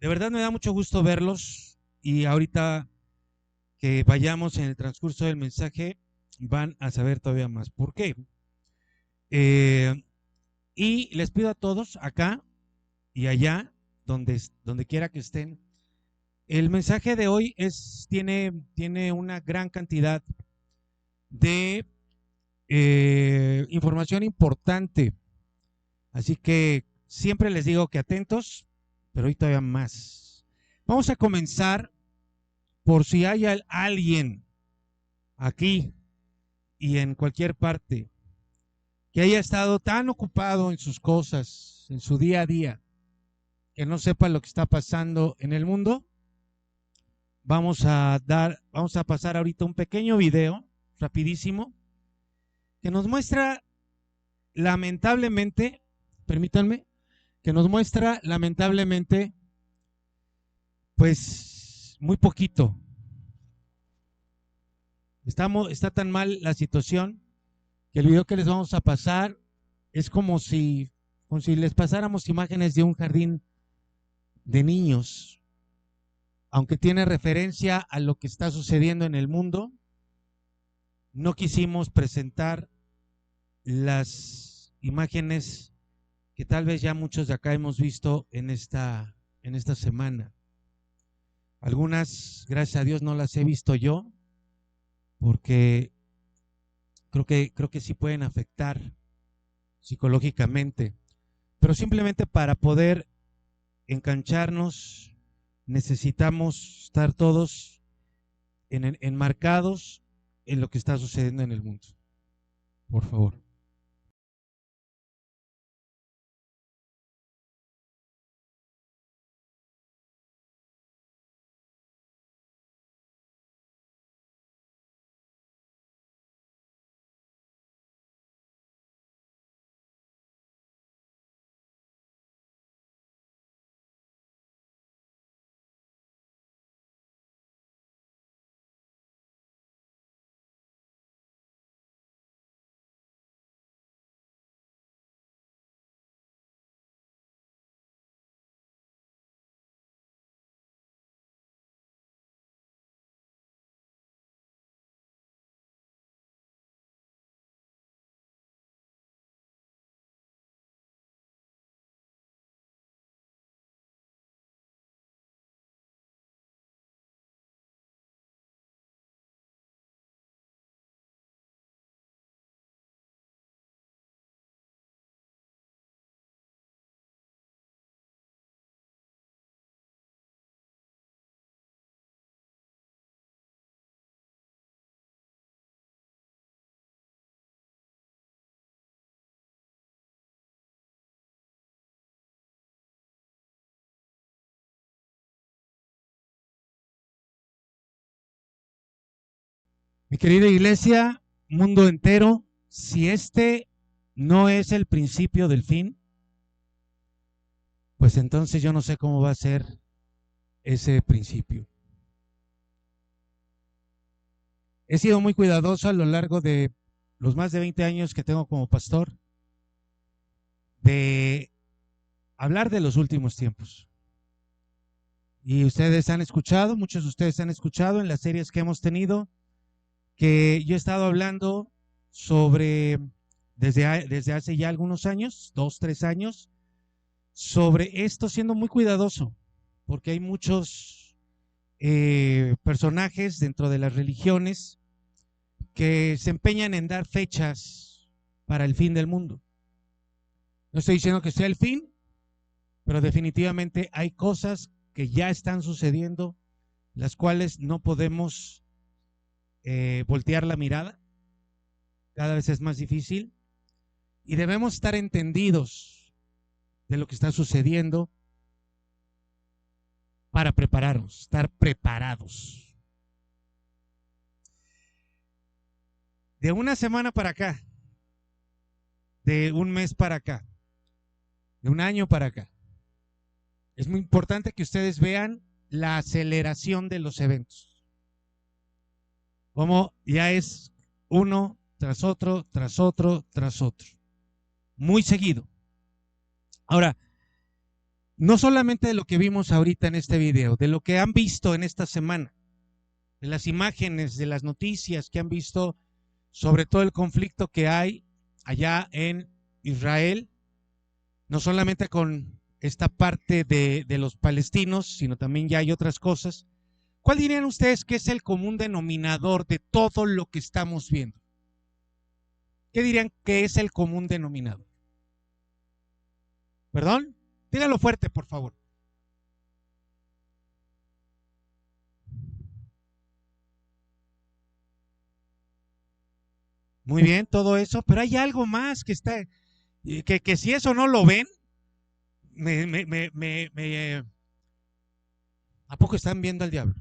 De verdad me da mucho gusto verlos y ahorita que vayamos en el transcurso del mensaje van a saber todavía más por qué. Eh, y les pido a todos acá y allá, donde quiera que estén, el mensaje de hoy tiene una gran cantidad de información importante. Así que siempre les digo que atentos, pero hoy todavía más. Vamos a comenzar por si hay alguien aquí y en cualquier parte que haya estado tan ocupado en sus cosas, en su día a día, que no sepa lo que está pasando en el mundo. Vamos a pasar ahorita un pequeño video, rapidísimo, que nos muestra lamentablemente, permítanme, que nos muestra lamentablemente, pues muy poquito. Está tan mal la situación que el video que les vamos a pasar es como si les pasáramos imágenes de un jardín de niños, aunque tiene referencia a lo que está sucediendo en el mundo. No quisimos presentar las imágenes que tal vez ya muchos de acá hemos visto en esta semana. Algunas, gracias a Dios, no las he visto yo, porque creo que sí pueden afectar psicológicamente, pero simplemente para poder engancharnos necesitamos estar todos enmarcados en lo que está sucediendo en el mundo. Por favor. Mi querida iglesia, mundo entero, si este no es el principio del fin, pues entonces yo no sé cómo va a ser ese principio. He sido muy cuidadoso a lo largo de los más de 20 años que tengo como pastor de hablar de los últimos tiempos. Y ustedes han escuchado, muchos de ustedes han escuchado en las series que hemos tenido, que yo he estado hablando sobre, desde hace ya algunos años, 2, 3 años, sobre esto siendo muy cuidadoso, porque hay muchos personajes dentro de las religiones que se empeñan en dar fechas para el fin del mundo. No estoy diciendo que sea el fin, pero definitivamente hay cosas que ya están sucediendo, las cuales no podemos voltear la mirada, cada vez es más difícil, y debemos estar entendidos de lo que está sucediendo para prepararnos, estar preparados. De una semana para acá, de un mes para acá, de un año para acá, es muy importante que ustedes vean la aceleración de los eventos. Como ya es uno tras otro, tras otro, tras otro. Muy seguido. Ahora, No solamente de lo que vimos ahorita en este video, de lo que han visto en esta semana, de las imágenes, de las noticias que han visto sobre todo el conflicto que hay allá en Israel, no solamente con esta parte de los palestinos, sino también ya hay otras cosas. ¿Cuál dirían ustedes que es el común denominador de todo lo que estamos viendo? ¿Qué dirían que es el común denominador? ¿Perdón? Dígalo fuerte, por favor. Muy bien, todo eso, pero hay algo más que está, que si eso no lo ven, ¿a poco están viendo al diablo?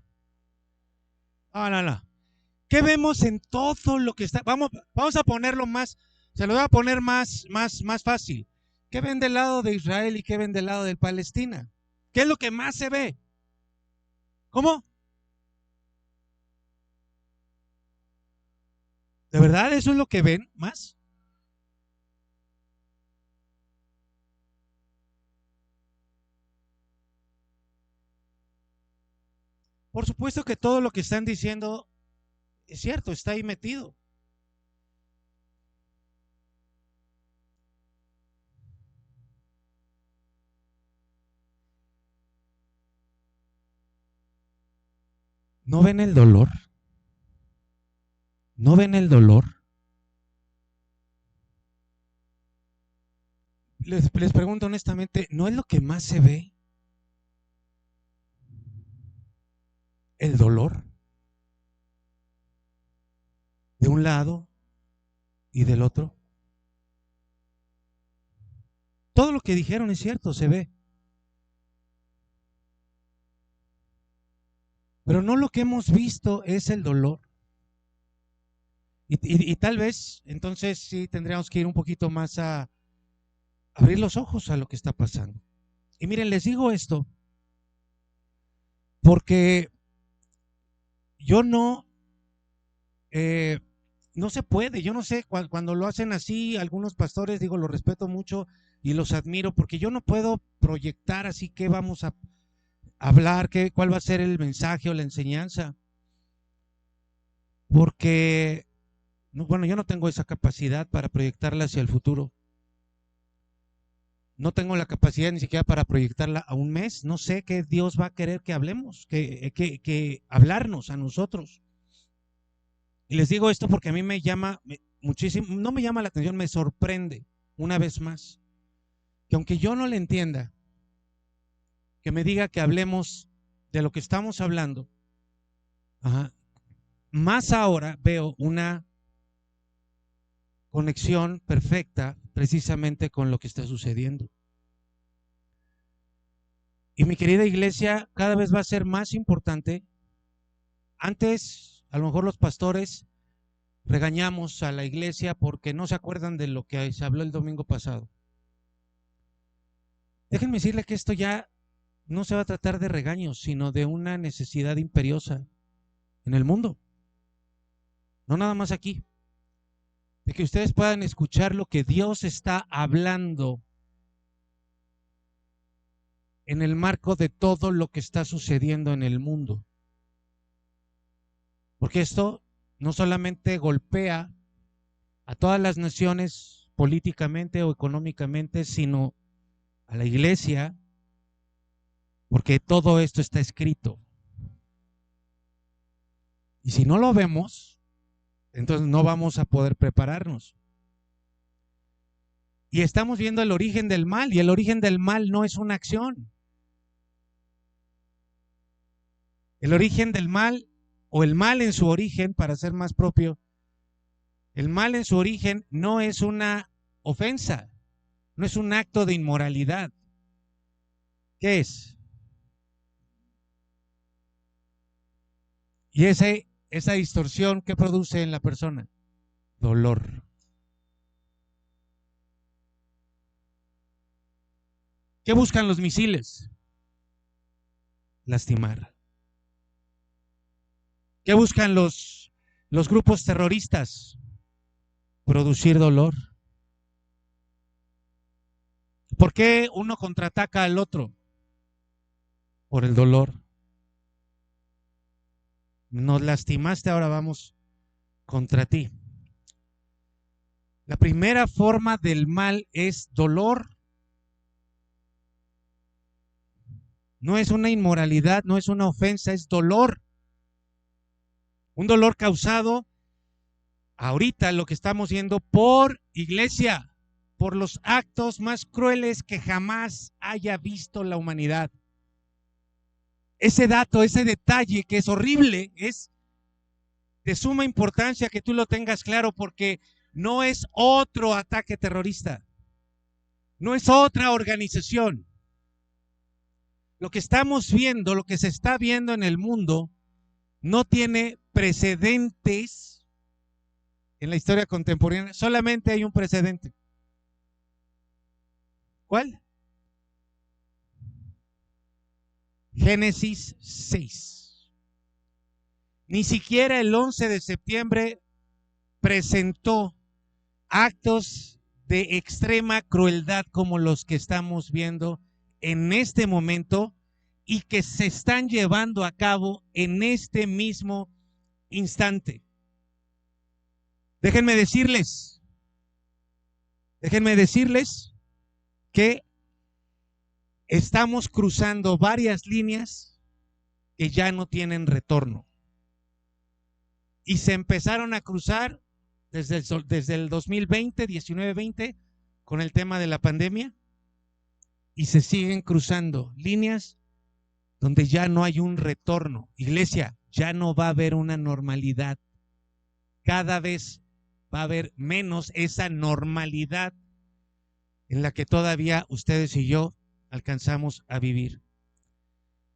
No, no, no. ¿Qué vemos en todo lo que está? Vamos a ponerlo más, se lo voy a poner más fácil. ¿Qué ven del lado de Israel y qué ven del lado de Palestina? ¿Qué es lo que más se ve? ¿Cómo? ¿De verdad eso es lo que ven más? Por supuesto que todo lo que están diciendo es cierto, está ahí metido. ¿No ven el dolor? ¿No ven el dolor? Les pregunto honestamente, ¿no es lo que más se ve? El dolor de un lado y del otro. Todo lo que dijeron es cierto, se ve. Pero no lo que hemos visto es el dolor. Y tal vez entonces sí tendríamos que ir un poquito más a abrir los ojos a lo que está pasando. Y miren, les digo esto porque yo no se puede, yo no sé, cuando lo hacen así, algunos pastores, digo, los respeto mucho y los admiro, porque yo no puedo proyectar así qué vamos a hablar, cuál va a ser el mensaje o la enseñanza, porque, bueno, yo no tengo esa capacidad para proyectarla hacia el futuro. No tengo la capacidad ni siquiera para proyectarla a un mes. No sé qué Dios va a querer que hablemos, que hablarnos a nosotros. Y les digo esto porque a mí me llama muchísimo, no me llama la atención, me sorprende una vez más, que aunque yo no le entienda, que me diga que hablemos de lo que estamos hablando, más ahora veo una conexión perfecta precisamente con lo que está sucediendo. Y mi querida iglesia, cada vez va a ser más importante. Antes, a lo mejor los pastores regañamos a la iglesia porque no se acuerdan de lo que se habló el domingo pasado. Déjenme decirle que esto ya no se va a tratar de regaños, sino de una necesidad imperiosa en el mundo. No nada más aquí. De que ustedes puedan escuchar lo que Dios está hablando en el marco de todo lo que está sucediendo en el mundo. Porque esto no solamente golpea a todas las naciones políticamente o económicamente, sino a la iglesia, porque todo esto está escrito. Y si no lo vemos, entonces no vamos a poder prepararnos. Y estamos viendo el origen del mal, y el origen del mal no es una acción. El origen del mal, o el mal en su origen, para ser más propio, el mal en su origen no es una ofensa, no es un acto de inmoralidad. ¿Qué es? Y esa distorsión, ¿qué produce en la persona? Dolor. ¿Qué buscan los misiles? Lastimar. ¿Qué buscan los grupos terroristas? Producir dolor. ¿Por qué uno contraataca al otro? por el dolor. Nos lastimaste, ahora vamos contra ti. La primera forma del mal es dolor. No es una inmoralidad, no es una ofensa, es dolor. Un dolor causado ahorita, lo que estamos viendo, por iglesia, por los actos más crueles que jamás haya visto la humanidad. Ese dato, ese detalle que es horrible, es de suma importancia que tú lo tengas claro, porque no es otro ataque terrorista, no es otra organización. Lo que estamos viendo, lo que se está viendo en el mundo, no tiene precedentes en la historia contemporánea. Solamente hay un precedente. ¿Cuál? Génesis 6. Ni siquiera el 11 de septiembre presentó actos de extrema crueldad como los que estamos viendo en este momento y que se están llevando a cabo en este mismo instante. Déjenme decirles que estamos cruzando varias líneas que ya no tienen retorno. Y se empezaron a cruzar desde el 2020, 19-20, con el tema de la pandemia, y se siguen cruzando líneas donde ya no hay un retorno. Iglesia, ya no va a haber una normalidad. Cada vez va a haber menos esa normalidad en la que todavía ustedes y yo alcanzamos a vivir.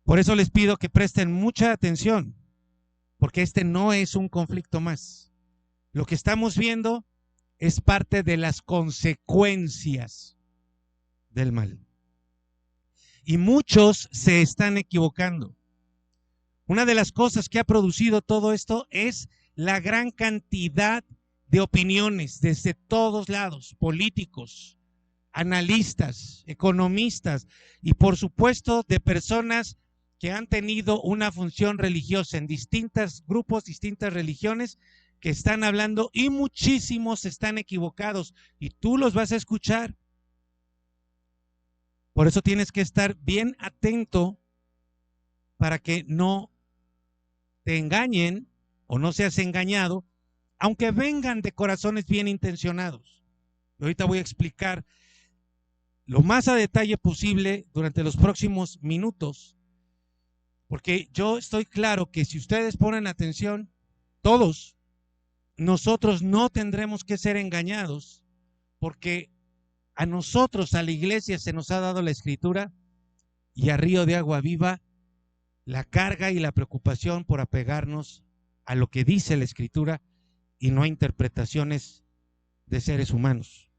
Por eso les pido que presten mucha atención, porque este no es un conflicto más. Lo que estamos viendo es parte de las consecuencias del mal. Y muchos se están equivocando. Una de las cosas que ha producido todo esto es la gran cantidad de opiniones desde todos lados, políticos, analistas, economistas y por supuesto de personas que han tenido una función religiosa en distintos grupos, distintas religiones, que están hablando, y muchísimos están equivocados y tú los vas a escuchar. Por eso tienes que estar bien atento para que no te engañen o no seas engañado, aunque vengan de corazones bien intencionados. Y ahorita voy a explicar lo más a detalle posible durante los próximos minutos, porque yo estoy claro que si ustedes ponen atención, todos nosotros no tendremos que ser engañados, porque a nosotros, a la iglesia, se nos ha dado la escritura y a Río de Agua Viva la carga y la preocupación por apegarnos a lo que dice la escritura y no a interpretaciones de seres humanos.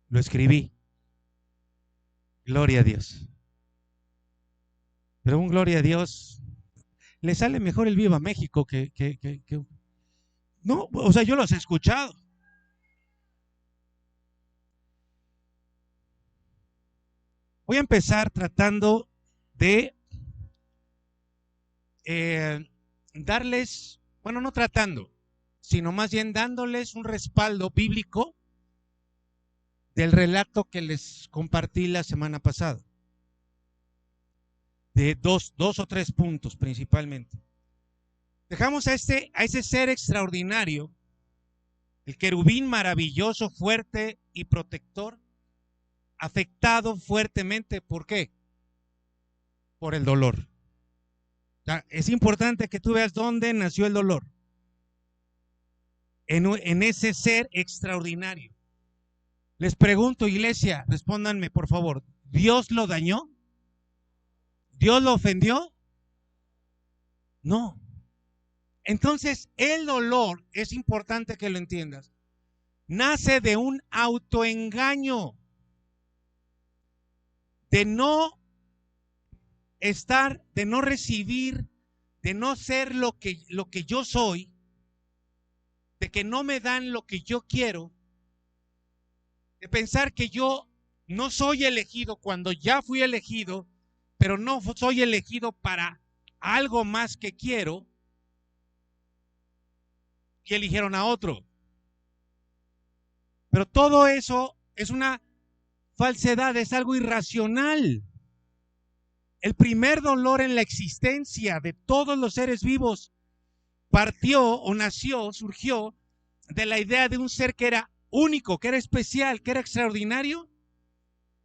Lo escribí. Gloria a Dios. Pero un gloria a Dios le sale mejor el Viva México que no, o sea, yo los he escuchado. Voy a empezar tratando de darles, bueno, no tratando, sino más bien dándoles un respaldo bíblico del relato que les compartí la semana pasada, de dos o tres puntos principalmente. Dejamos a ese ser extraordinario, el querubín maravilloso, fuerte y protector, afectado fuertemente. ¿Por qué? Por el dolor. O sea, es importante que tú veas dónde nació el dolor. En ese ser extraordinario. Les pregunto, iglesia, respóndanme por favor, ¿Dios lo dañó? ¿Dios lo ofendió? No. Entonces, el dolor, es importante que lo entiendas, nace de un autoengaño, de no estar, de no recibir, de no ser lo que yo soy, de que no me dan lo que yo quiero, de pensar que yo no soy elegido cuando ya fui elegido, pero no soy elegido para algo más que quiero, y eligieron a otro. Pero todo eso es una falsedad, es algo irracional. El primer dolor en la existencia de todos los seres vivos partió o nació, surgió de la idea de un ser que era único, que era especial, que era extraordinario,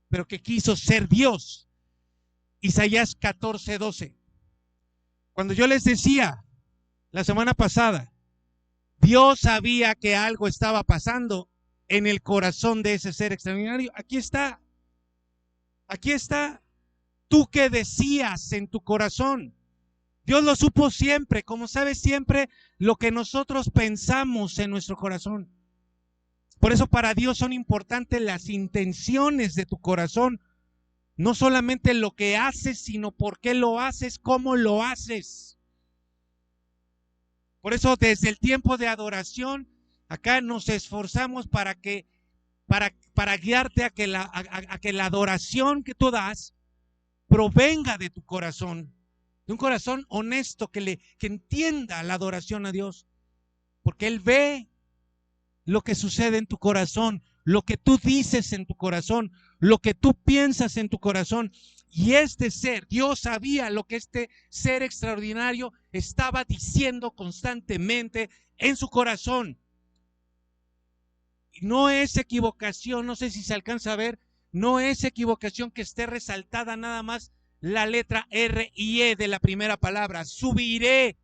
pero que quiso ser Dios. Isaías 14:12. Cuando yo les decía la semana pasada, Dios sabía que algo estaba pasando en el corazón de ese ser extraordinario. Aquí está. Aquí está. ¿Tú qué decías en tu corazón? Dios lo supo siempre, como sabe siempre lo que nosotros pensamos en nuestro corazón. Por eso para Dios son importantes las intenciones de tu corazón. No solamente lo que haces, sino por qué lo haces, cómo lo haces. Por eso desde el tiempo de adoración, acá nos esforzamos para guiarte a que la adoración que tú das provenga de tu corazón, de un corazón honesto que entienda la adoración a Dios, porque Él ve lo que sucede en tu corazón, lo que tú dices en tu corazón, lo que tú piensas en tu corazón. Y este ser, Dios sabía lo que este ser extraordinario estaba diciendo constantemente en su corazón. No es equivocación, no sé si se alcanza a ver, no es equivocación que esté resaltada nada más la letra R y E de la primera palabra, subiré.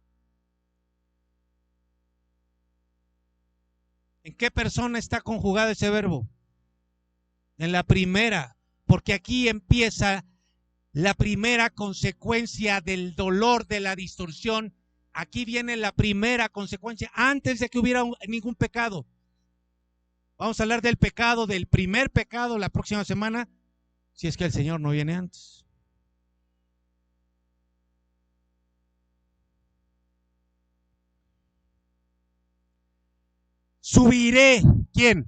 ¿En qué persona está conjugado ese verbo? En la primera, porque aquí empieza la primera consecuencia del dolor, de la distorsión. Aquí viene la primera consecuencia, antes de que hubiera ningún pecado. Vamos a hablar del pecado, del primer pecado la próxima semana, si es que el Señor no viene antes. Subiré. ¿Quién?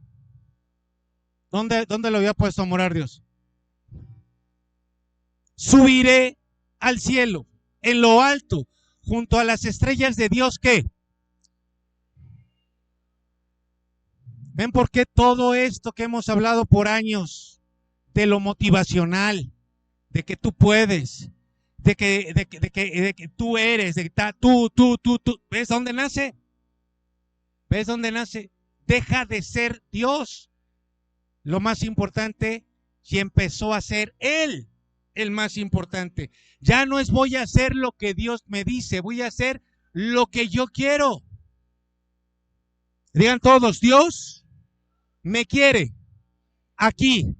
¿Dónde lo había puesto a morar Dios? Subiré al cielo, en lo alto, junto a las estrellas de Dios. ¿Qué? ¿Ven por qué todo esto que hemos hablado por años, de lo motivacional, de que tú puedes, de que tú eres, de que tú, ¿ves dónde nace? ¿Ves dónde nace? Deja de ser Dios, lo más importante, y empezó a ser Él el más importante. Ya no es voy a hacer lo que Dios me dice, voy a hacer lo que yo quiero. Digan todos, Dios me quiere aquí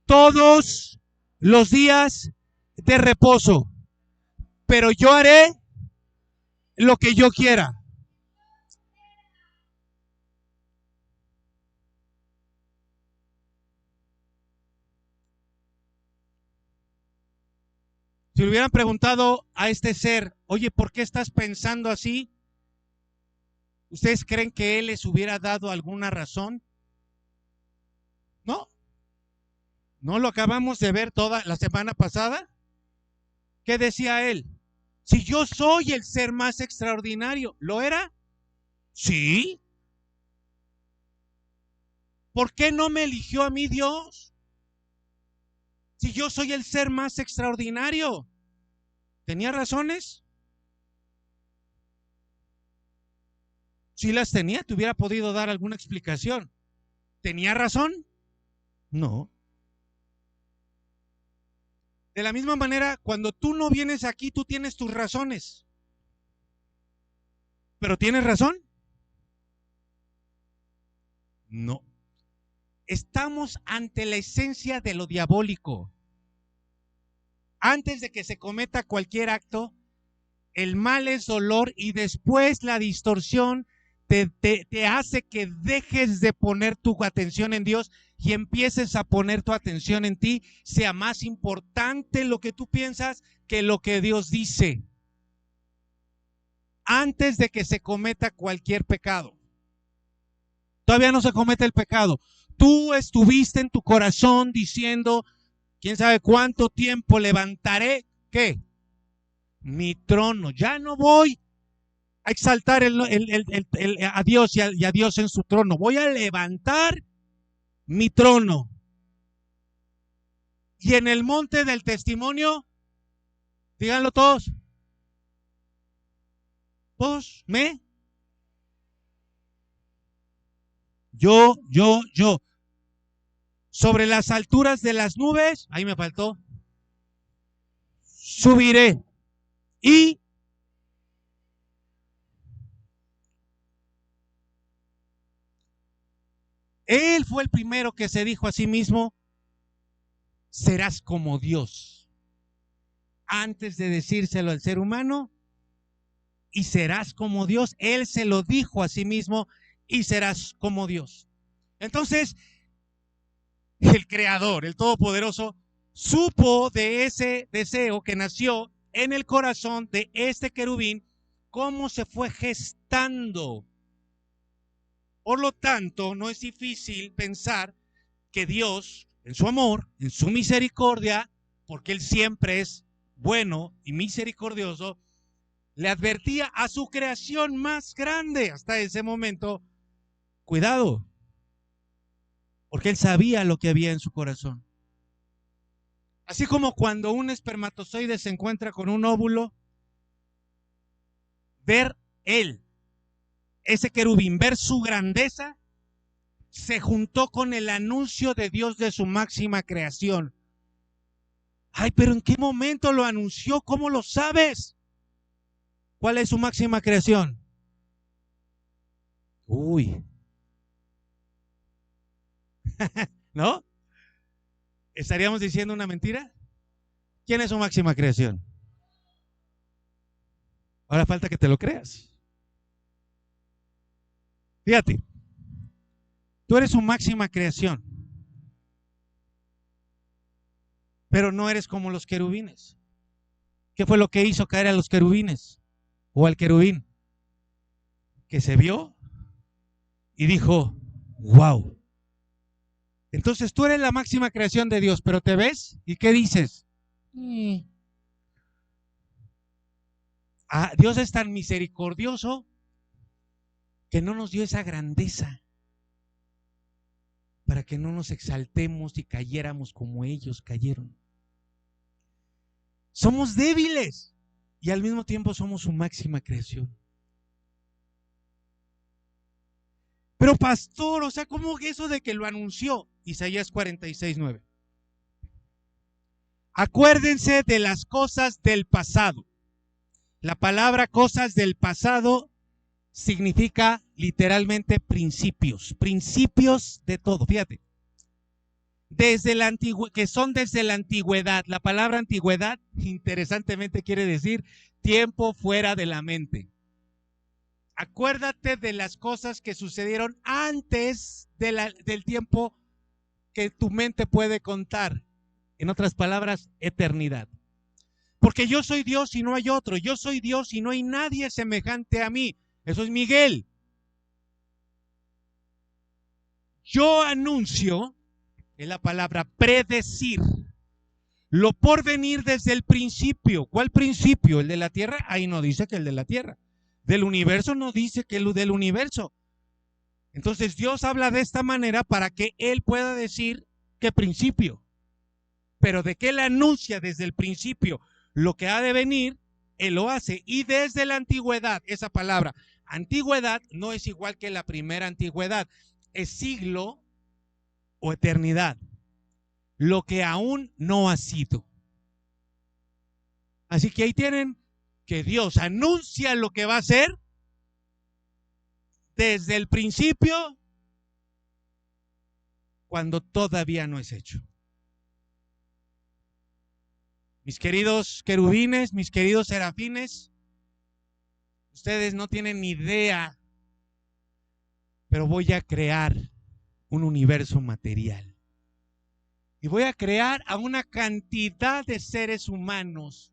todos los días de reposo, pero yo haré lo que yo quiera. Si le hubieran preguntado a este ser, oye, ¿por qué estás pensando así? ¿Ustedes creen que Él les hubiera dado alguna razón? No. ¿No lo acabamos de ver toda la semana pasada? ¿Qué decía Él? Si yo soy el ser más extraordinario, ¿lo era? Sí. ¿Por qué no me eligió a mí Dios? Si yo soy el ser más extraordinario. ¿Tenía razones? Si las tenía, te hubiera podido dar alguna explicación. ¿Tenía razón? No. De la misma manera, cuando tú no vienes aquí, tú tienes tus razones. ¿Pero tienes razón? No. Estamos ante la esencia de lo diabólico. Antes de que se cometa cualquier acto, el mal es dolor y después la distorsión te hace que dejes de poner tu atención en Dios y empieces a poner tu atención en ti, sea más importante lo que tú piensas que lo que Dios dice. Antes de que se cometa cualquier pecado. Todavía no se comete el pecado. Tú estuviste en tu corazón diciendo, quién sabe cuánto tiempo levantaré ¿qué? Mi trono. Ya no voy a exaltar a Dios y a Dios en su trono. Voy a levantar mi trono. Y en el monte del testimonio, díganlo todos. Todos, yo. Sobre las alturas de las nubes, ahí me faltó. Subiré. Y él fue el primero que se dijo a sí mismo, serás como Dios. Antes de decírselo al ser humano, y serás como Dios, él se lo dijo a sí mismo, y serás como Dios. Entonces, el Creador, el Todopoderoso, supo de ese deseo que nació en el corazón de este querubín, cómo se fue gestando. Por lo tanto, no es difícil pensar que Dios, en su amor, en su misericordia, porque Él siempre es bueno y misericordioso, le advertía a su creación más grande hasta ese momento, cuidado, porque Él sabía lo que había en su corazón. Así como cuando un espermatozoide se encuentra con un óvulo, ver él, ese querubín, ver su grandeza, se juntó con el anuncio de Dios de su máxima creación. Ay, pero ¿en qué momento lo anunció? ¿Cómo lo sabes? ¿Cuál es su máxima creación? Uy. ¿No? ¿Estaríamos diciendo una mentira? ¿Quién es su máxima creación? Ahora falta que te lo creas. Fíjate, tú eres su máxima creación, pero no eres como los querubines. ¿Qué fue lo que hizo caer a los querubines? O al querubín, que se vio y dijo, wow. Entonces tú eres la máxima creación de Dios, pero te ves y ¿qué dices? Dios es tan misericordioso que no nos dio esa grandeza para que no nos exaltemos y cayéramos como ellos cayeron. Somos débiles y al mismo tiempo somos su máxima creación. Pero pastor, o sea, ¿cómo que eso de que lo anunció? Isaías 46:9. Acuérdense de las cosas del pasado. La palabra cosas del pasado significa literalmente principios, principios de todo. Fíjate, desde la que son desde la antigüedad. La palabra antigüedad, interesantemente, quiere decir tiempo fuera de la mente. Acuérdate de las cosas que sucedieron antes del tiempo que tu mente puede contar. En otras palabras, eternidad. Porque yo soy Dios y no hay otro. Yo soy Dios y no hay nadie semejante a mí. Eso es Miguel. Yo anuncio, es la palabra predecir, lo por venir desde el principio. ¿Cuál principio? ¿El de la tierra? Ahí no dice que el de la tierra. Del universo no dice que el del universo. Entonces Dios habla de esta manera para que Él pueda decir qué principio. Pero de que Él anuncia desde el principio lo que ha de venir, Él lo hace. Y desde la antigüedad, esa palabra, antigüedad no es igual que la primera antigüedad. Es siglo o eternidad. Lo que aún no ha sido. Así que ahí tienen que Dios anuncia lo que va a hacer desde el principio, cuando todavía no es hecho. Mis queridos querubines, mis queridos serafines, ustedes no tienen ni idea, pero voy a crear un universo material. Y voy a crear a una cantidad de seres humanos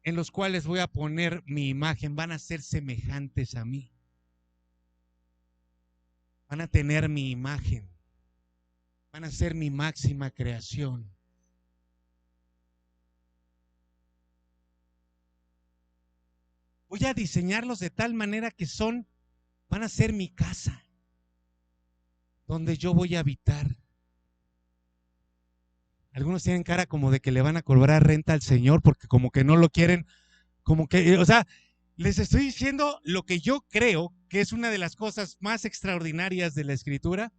en los cuales voy a poner mi imagen. Van a ser semejantes a mí. Van a tener mi imagen. Van a ser mi máxima creación. voy a diseñarlos de tal manera que van a ser mi casa, donde yo voy a habitar. Algunos tienen cara como de que le van a cobrar renta al Señor porque como que no lo quieren, como que, o sea, les estoy diciendo lo que yo creo que es una de las cosas más extraordinarias de la Escritura,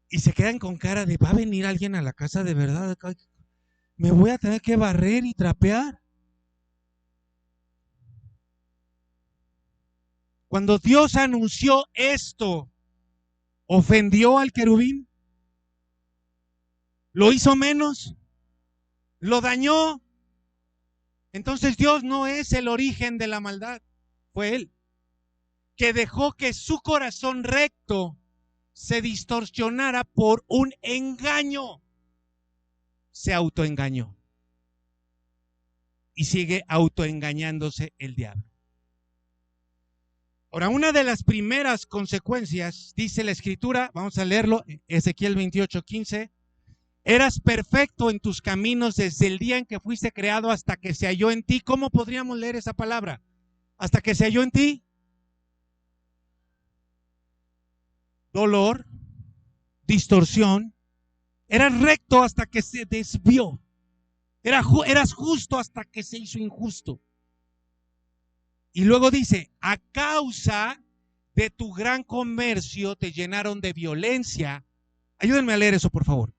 y se quedan con cara de, ¿va a venir alguien a la casa de verdad? Me voy a tener que barrer y trapear. Cuando Dios anunció esto, ¿ofendió al querubín? ¿Lo hizo menos? ¿Lo dañó? Entonces Dios no es el origen de la maldad, fue Él, que dejó que su corazón recto se distorsionara por un engaño. Se autoengañó y sigue autoengañándose el diablo. Ahora, una de las primeras consecuencias, dice la Escritura, vamos a leerlo, Ezequiel 28:15, eras perfecto en tus caminos desde el día en que fuiste creado hasta que se halló en ti. ¿Cómo podríamos leer esa palabra? Hasta que se halló en ti dolor, distorsión. Eras recto hasta que se desvió. Eras justo hasta que se hizo injusto. Y luego dice, a causa de tu gran comercio te llenaron de violencia. Ayúdenme a leer eso, por favor.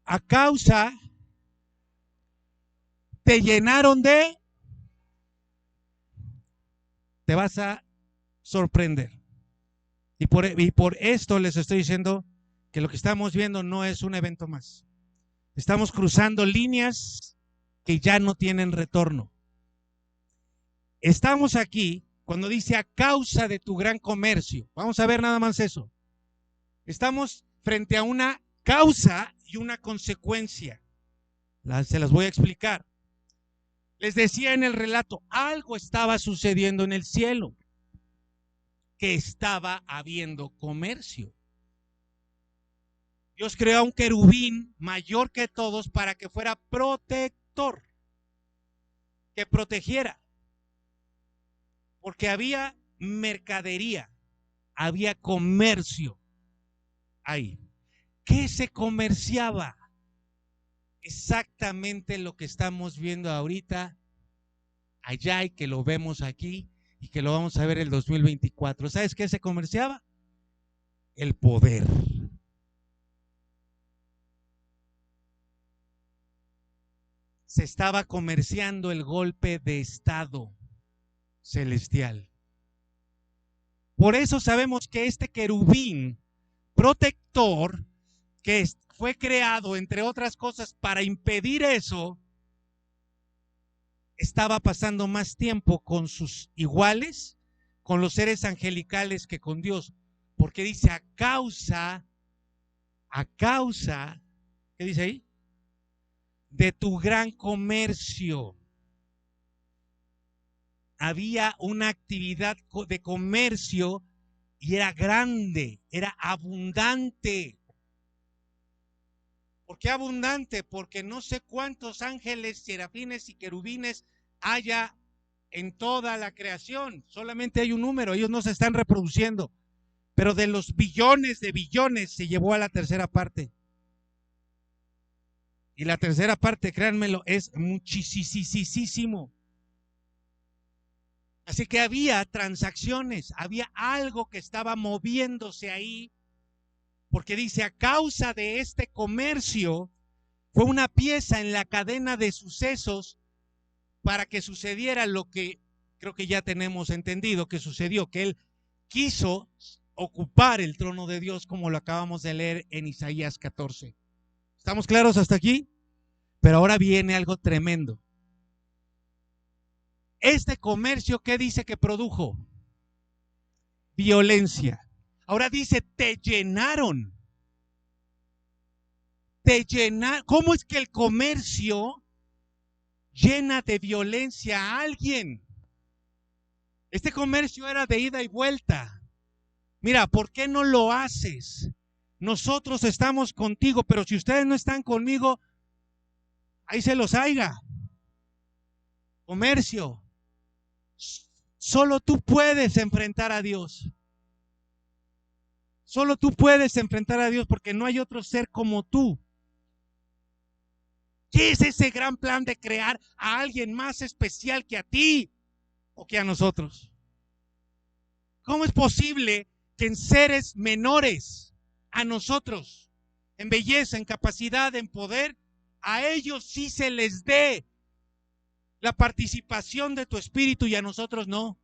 A causa te llenaron de... Te vas a sorprender. Y por esto les estoy diciendo que lo que estamos viendo no es un evento más. Estamos cruzando líneas que ya no tienen retorno. Estamos aquí cuando dice a causa de tu gran comercio. Vamos a ver nada más eso. Estamos frente a una causa y una consecuencia. Se las voy a explicar. Les decía en el relato, algo estaba sucediendo en el cielo, que estaba habiendo comercio. Dios creó a un querubín mayor que todos para que fuera protector, que protegiera. Porque había mercadería, había comercio ahí. ¿Qué se comerciaba? Exactamente lo que estamos viendo ahorita allá y que lo vemos aquí y que lo vamos a ver el 2024. ¿Sabes qué se comerciaba? El poder. Se estaba comerciando el golpe de estado celestial. Por eso sabemos que este querubín protector, que fue creado entre otras cosas para impedir eso, estaba pasando más tiempo con sus iguales, con los seres angelicales, que con Dios, porque dice a causa, ¿qué dice ahí? De tu gran comercio. Había una actividad de comercio y era grande, era abundante. ¿Por qué abundante? Porque no sé cuántos ángeles, serafines y querubines haya en toda la creación. Solamente hay un número, ellos no se están reproduciendo. Pero de los billones de billones se llevó a la tercera parte. Y la tercera parte, créanmelo, es muchísimo. Así que había transacciones, había algo que estaba moviéndose ahí, porque dice, a causa de este comercio, fue una pieza en la cadena de sucesos para que sucediera lo que creo que ya tenemos entendido que sucedió, que él quiso ocupar el trono de Dios, como lo acabamos de leer en Isaías 14. ¿Estamos claros hasta aquí? Pero ahora viene algo tremendo. Este comercio, ¿qué dice que produjo? Violencia. Ahora dice, te llenaron. ¿Cómo es que el comercio llena de violencia a alguien? Este comercio era de ida y vuelta. Mira, ¿por qué no lo haces? Nosotros estamos contigo, pero si ustedes no están conmigo, ahí se los haiga. Comercio. Solo tú puedes enfrentar a Dios. Solo tú puedes enfrentar a Dios porque no hay otro ser como tú. ¿Qué es ese gran plan de crear a alguien más especial que a ti o que a nosotros? ¿Cómo es posible que en seres menores a nosotros, en belleza, en capacidad, en poder, a ellos sí se les dé la participación de tu espíritu y a nosotros no?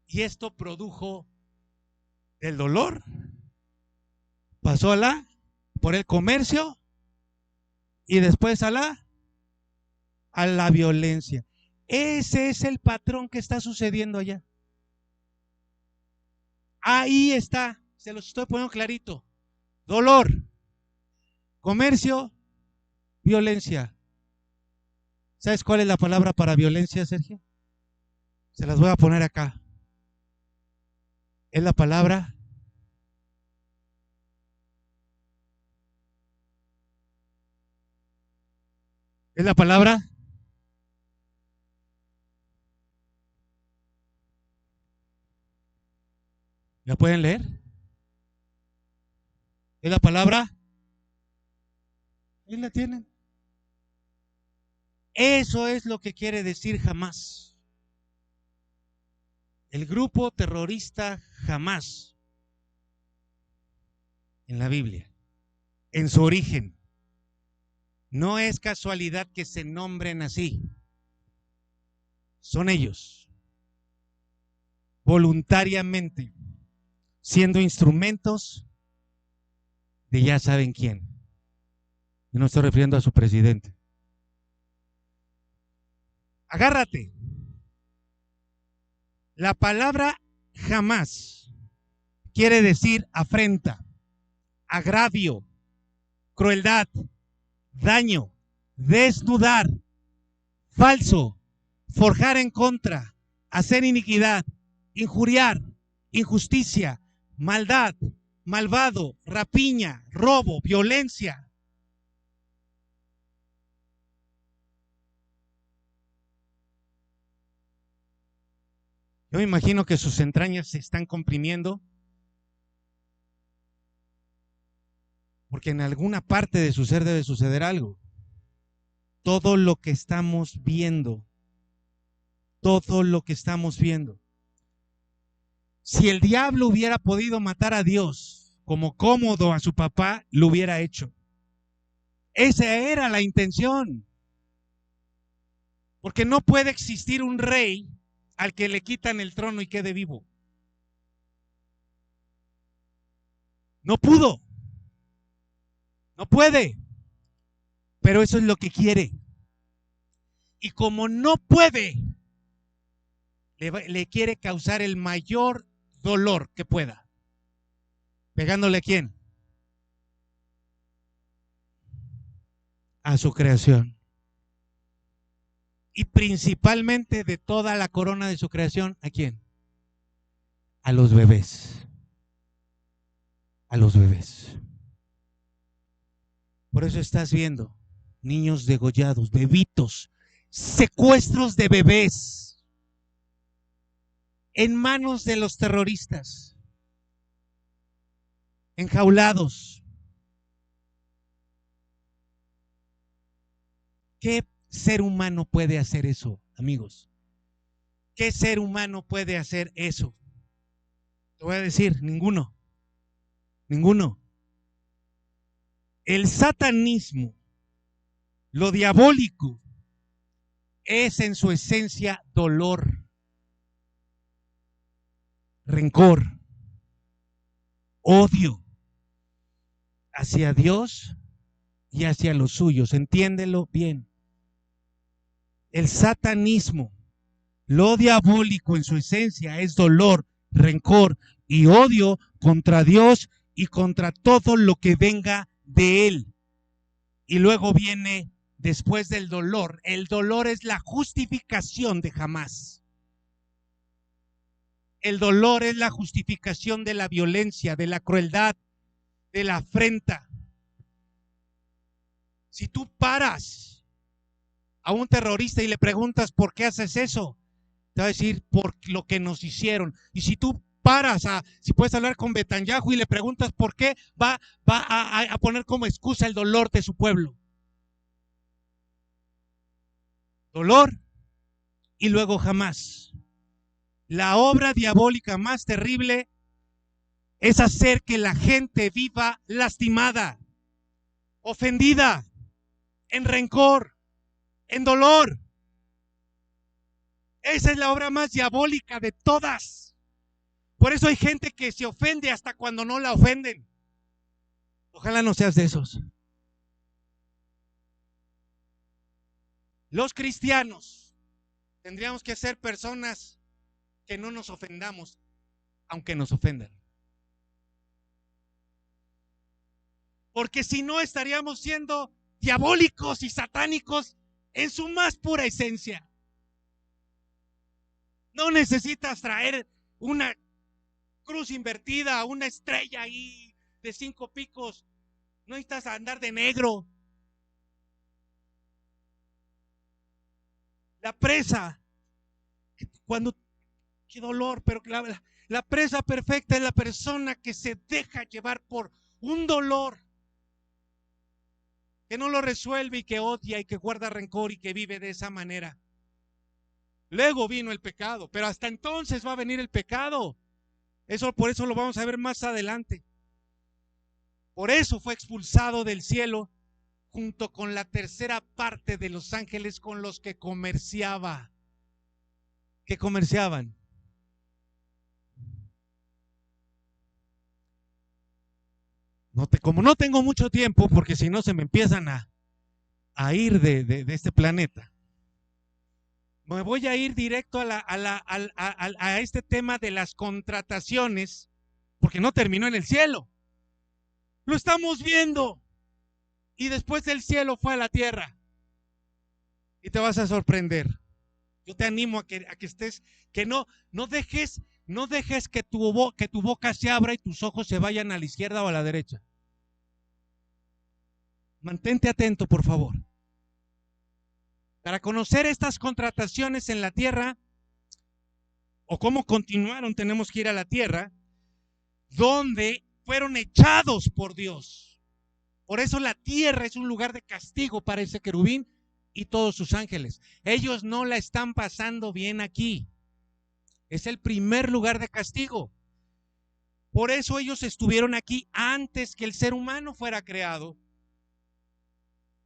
Y esto produjo el dolor, pasó por el comercio y después a la violencia. Ese es el patrón que está sucediendo allá. Ahí está, se los estoy poniendo clarito. Dolor, comercio, violencia. ¿Sabes cuál es la palabra para violencia, Sergio? Se las voy a poner acá. Es la palabra ¿la pueden leer? Es la palabra, ahí la tienen. Eso es lo que quiere decir Hamás. El grupo terrorista Hamás en la Biblia, en su origen. No es casualidad que se nombren así. Son ellos, voluntariamente, siendo instrumentos de ya saben quién. Y no estoy refiriendo a su presidente. Agárrate. La palabra jamás quiere decir afrenta, agravio, crueldad, daño, desnudar, falso, forjar en contra, hacer iniquidad, injuriar, injusticia, maldad, malvado, rapiña, robo, violencia. Yo me imagino que sus entrañas se están comprimiendo porque en alguna parte de su ser debe suceder algo. Todo lo que estamos viendo, si el diablo hubiera podido matar a Dios como cómodo a su papá, lo hubiera hecho. Esa era la intención. Porque no puede existir un rey al que le quitan el trono y quede vivo. No pudo. No puede. Pero eso es lo que quiere. Y como no puede, le quiere causar el mayor dolor que pueda. ¿Pegándole a quién? A su creación. Y principalmente de toda la corona de su creación, ¿a quién? A los bebés. A los bebés. Por eso estás viendo niños degollados, bebitos, secuestros de bebés en manos de los terroristas, enjaulados. ¿Qué ser humano puede hacer eso, amigos? ¿Qué ser humano puede hacer eso? Te voy a decir, ninguno. Ninguno. El satanismo, lo diabólico, es en su esencia dolor, rencor, odio hacia Dios y hacia los suyos. Entiéndelo bien. El satanismo, lo diabólico en su esencia es dolor, rencor y odio contra Dios y contra todo lo que venga de él. Y luego viene, después del dolor, el dolor es la justificación de Hamás. El dolor es la justificación de la violencia, de la crueldad, de la afrenta. Si tú paras a un terrorista y le preguntas ¿por qué haces eso? te va a decir por lo que nos hicieron. Y si tú paras, si puedes hablar con Netanyahu y le preguntas por qué, va a poner como excusa el dolor de su pueblo. Dolor y luego jamás. La obra diabólica más terrible es hacer que la gente viva lastimada, ofendida, en rencor, en dolor. Esa es la obra más diabólica de todas. Por eso hay gente que se ofende hasta cuando no la ofenden. Ojalá no seas de esos. Los cristianos tendríamos que ser personas que no nos ofendamos, aunque nos ofendan. Porque si no, estaríamos siendo diabólicos y satánicos en su más pura esencia. No necesitas traer una cruz invertida, una estrella ahí de 5 picos. No necesitas andar de negro. La presa, qué dolor, pero la presa perfecta es la persona que se deja llevar por un dolor, que no lo resuelve y que odia y que guarda rencor y que vive de esa manera. Luego vino el pecado, pero hasta entonces va a venir el pecado. Por eso lo vamos a ver más adelante. Por eso fue expulsado del cielo junto con la tercera parte de los ángeles con los que comerciaba. ¿Qué comerciaban? Como no tengo mucho tiempo, porque si no se me empiezan a ir de este planeta, me voy a ir directo a este tema de las contrataciones, porque no terminó en el cielo. Lo estamos viendo. Y después del cielo fue a la tierra. Y te vas a sorprender. Yo te animo a que estés, que no dejes que tu boca se abra y tus ojos se vayan a la izquierda o a la derecha. Mantente atento, por favor. Para conocer estas contrataciones en la tierra, o cómo continuaron, tenemos que ir a la tierra, donde fueron echados por Dios. Por eso la tierra es un lugar de castigo para ese querubín y todos sus ángeles. Ellos no la están pasando bien aquí. Es el primer lugar de castigo. Por eso ellos estuvieron aquí antes que el ser humano fuera creado.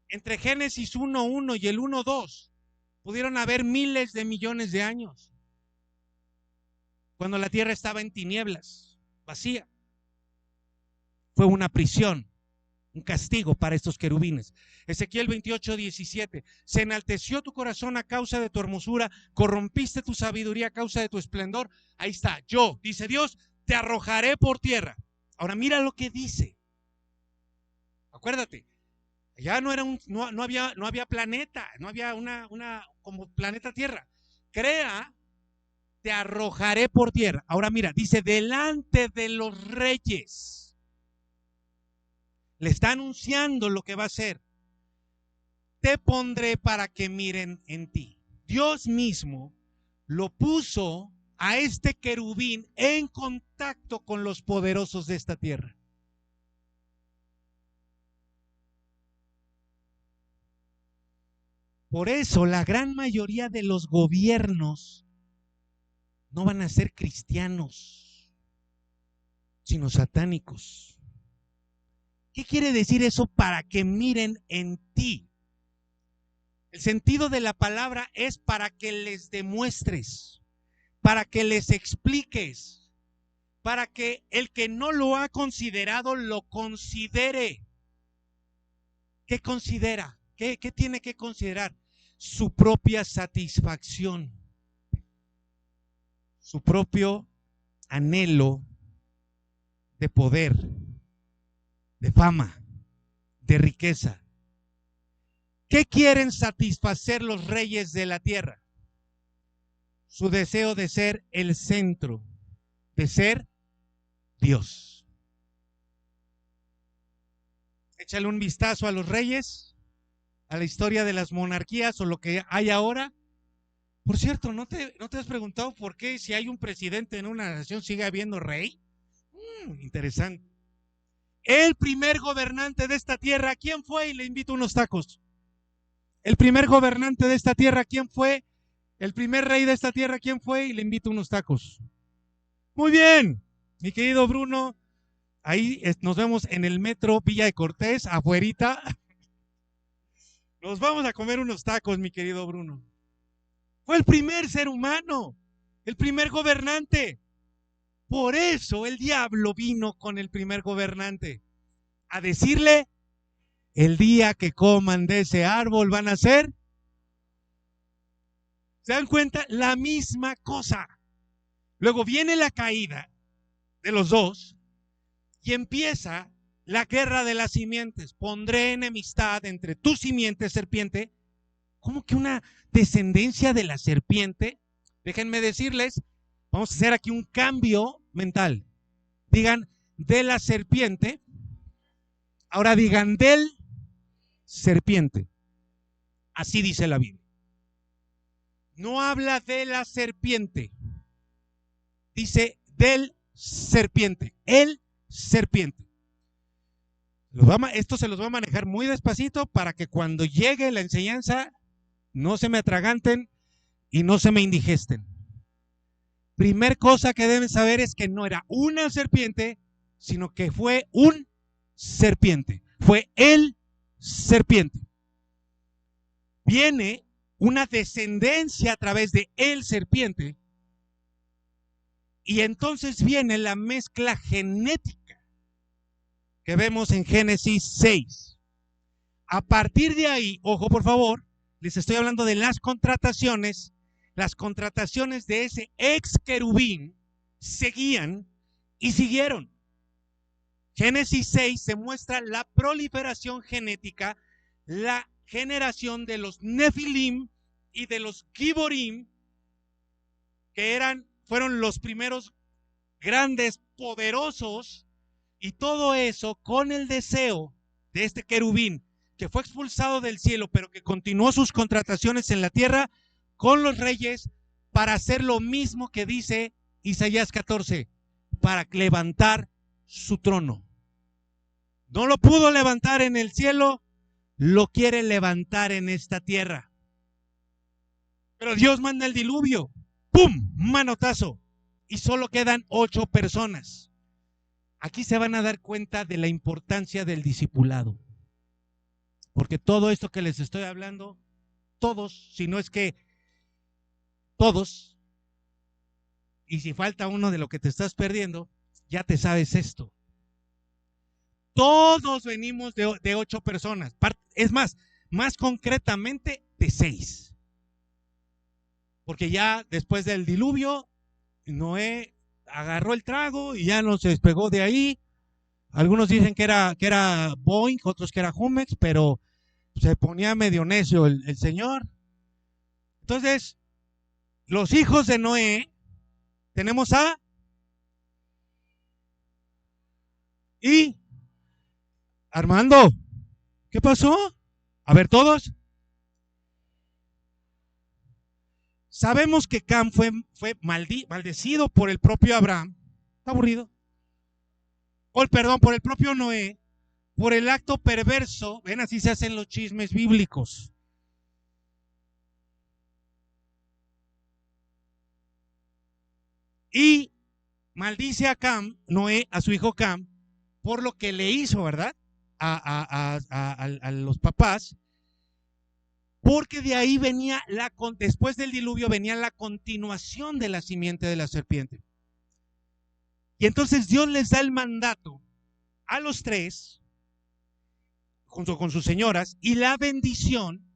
Entre Génesis 1:1 y el 1:2 pudieron haber miles de millones de años, cuando la tierra estaba en tinieblas, vacía. Fue una prisión, un castigo para estos querubines. Ezequiel 28:17. Se enalteció tu corazón a causa de tu hermosura, corrompiste tu sabiduría a causa de tu esplendor. Ahí está, yo, dice Dios, te arrojaré por tierra. Ahora mira lo que dice. Acuérdate, ya no había planeta, no había una como planeta Tierra. Crea, te arrojaré por tierra. Ahora mira, dice, delante de los reyes. Le está anunciando lo que va a hacer. Te pondré para que miren en ti. Dios mismo lo puso a este querubín en contacto con los poderosos de esta tierra. Por eso la gran mayoría de los gobiernos no van a ser cristianos, sino satánicos. ¿Qué quiere decir eso? Para que miren en ti. El sentido de la palabra es para que les demuestres, para que les expliques, para que el que no lo ha considerado lo considere. ¿Qué considera? ¿Qué tiene que considerar? Su propia satisfacción, su propio anhelo de poder, de fama, de riqueza. ¿Qué quieren satisfacer los reyes de la tierra? Su deseo de ser el centro, de ser Dios. Échale un vistazo a los reyes, a la historia de las monarquías o lo que hay ahora. Por cierto, ¿no te has preguntado por qué si hay un presidente en una nación sigue habiendo rey? Interesante. El primer gobernante de esta tierra, ¿quién fue? Y le invito unos tacos. El primer gobernante de esta tierra, ¿quién fue? El primer rey de esta tierra, ¿quién fue? Y le invito unos tacos. Muy bien, mi querido Bruno. Ahí nos vemos en el metro Villa de Cortés, afuerita. Nos vamos a comer unos tacos, mi querido Bruno. Fue el primer ser humano, el primer gobernante. Por eso el diablo vino con el primer gobernante a decirle: el día que coman de ese árbol van a ser, ¿se dan cuenta? La misma cosa. Luego viene la caída de los dos y empieza la guerra de las simientes. Pondré enemistad entre tu simiente, serpiente. ¿Cómo que una descendencia de la serpiente? Déjenme decirles, vamos a hacer aquí un cambio mental. Digan de la serpiente, ahora digan del serpiente. Así dice la Biblia. No habla de la serpiente, dice del serpiente, el serpiente. Esto se los va a manejar muy despacito para que cuando llegue la enseñanza no se me atraganten y no se me indigesten. Primer cosa que deben saber es que no era una serpiente, sino que fue un serpiente. Fue el serpiente. Viene una descendencia a través de el serpiente y entonces viene la mezcla genética que vemos en Génesis 6. A partir de ahí, ojo por favor, les estoy hablando de las contrataciones de ese ex querubín seguían y siguieron. Génesis 6 se muestra la proliferación genética, la generación de los Nefilim y de los Giborim, que fueron los primeros grandes, poderosos, y todo eso con el deseo de este querubín que fue expulsado del cielo, pero que continuó sus contrataciones en la tierra con los reyes para hacer lo mismo que dice Isaías 14, para levantar su trono. No lo pudo levantar en el cielo, lo quiere levantar en esta tierra. Pero Dios manda el diluvio, ¡pum!, manotazo, y solo quedan 8 personas. Aquí se van a dar cuenta de la importancia del discipulado. Porque todo esto que les estoy hablando, todos, si no es que todos, y si falta uno de lo que te estás perdiendo, ya te sabes esto. Todos venimos de 8 personas. Es más concretamente de 6. Porque ya después del diluvio, Noé agarró el trago y ya no se despegó de ahí. Algunos dicen que era Boeing, otros que era Jumex, pero se ponía medio necio el señor. Entonces, los hijos de Noé, tenemos y Armando. ¿Qué pasó? A ver, todos. Sabemos que Cam fue maldecido por el propio Abraham. ¿Está aburrido? Por el propio Noé, por el acto perverso. Ven, así se hacen los chismes bíblicos. Y maldice a Cam, Noé, a su hijo Cam, por lo que le hizo, ¿verdad? A los papás. Porque de ahí venía, después del diluvio venía la continuación de la simiente de la serpiente. Y entonces Dios les da el mandato a los 3, junto con sus señoras, y la bendición,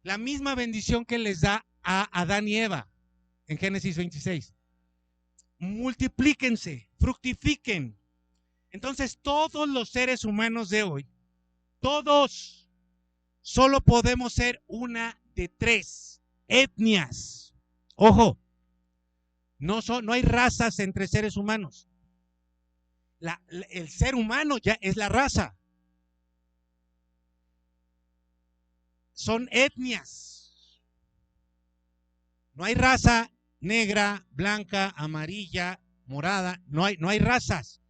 la misma bendición que les da a Adán y Eva en Génesis 26. Multiplíquense, fructifiquen. Entonces todos los seres humanos de hoy, todos, solo podemos ser una de 3 etnias. Ojo, no hay razas entre seres humanos. El ser humano ya es la raza. Son etnias. No hay raza negra, blanca, amarilla, morada, no hay razas.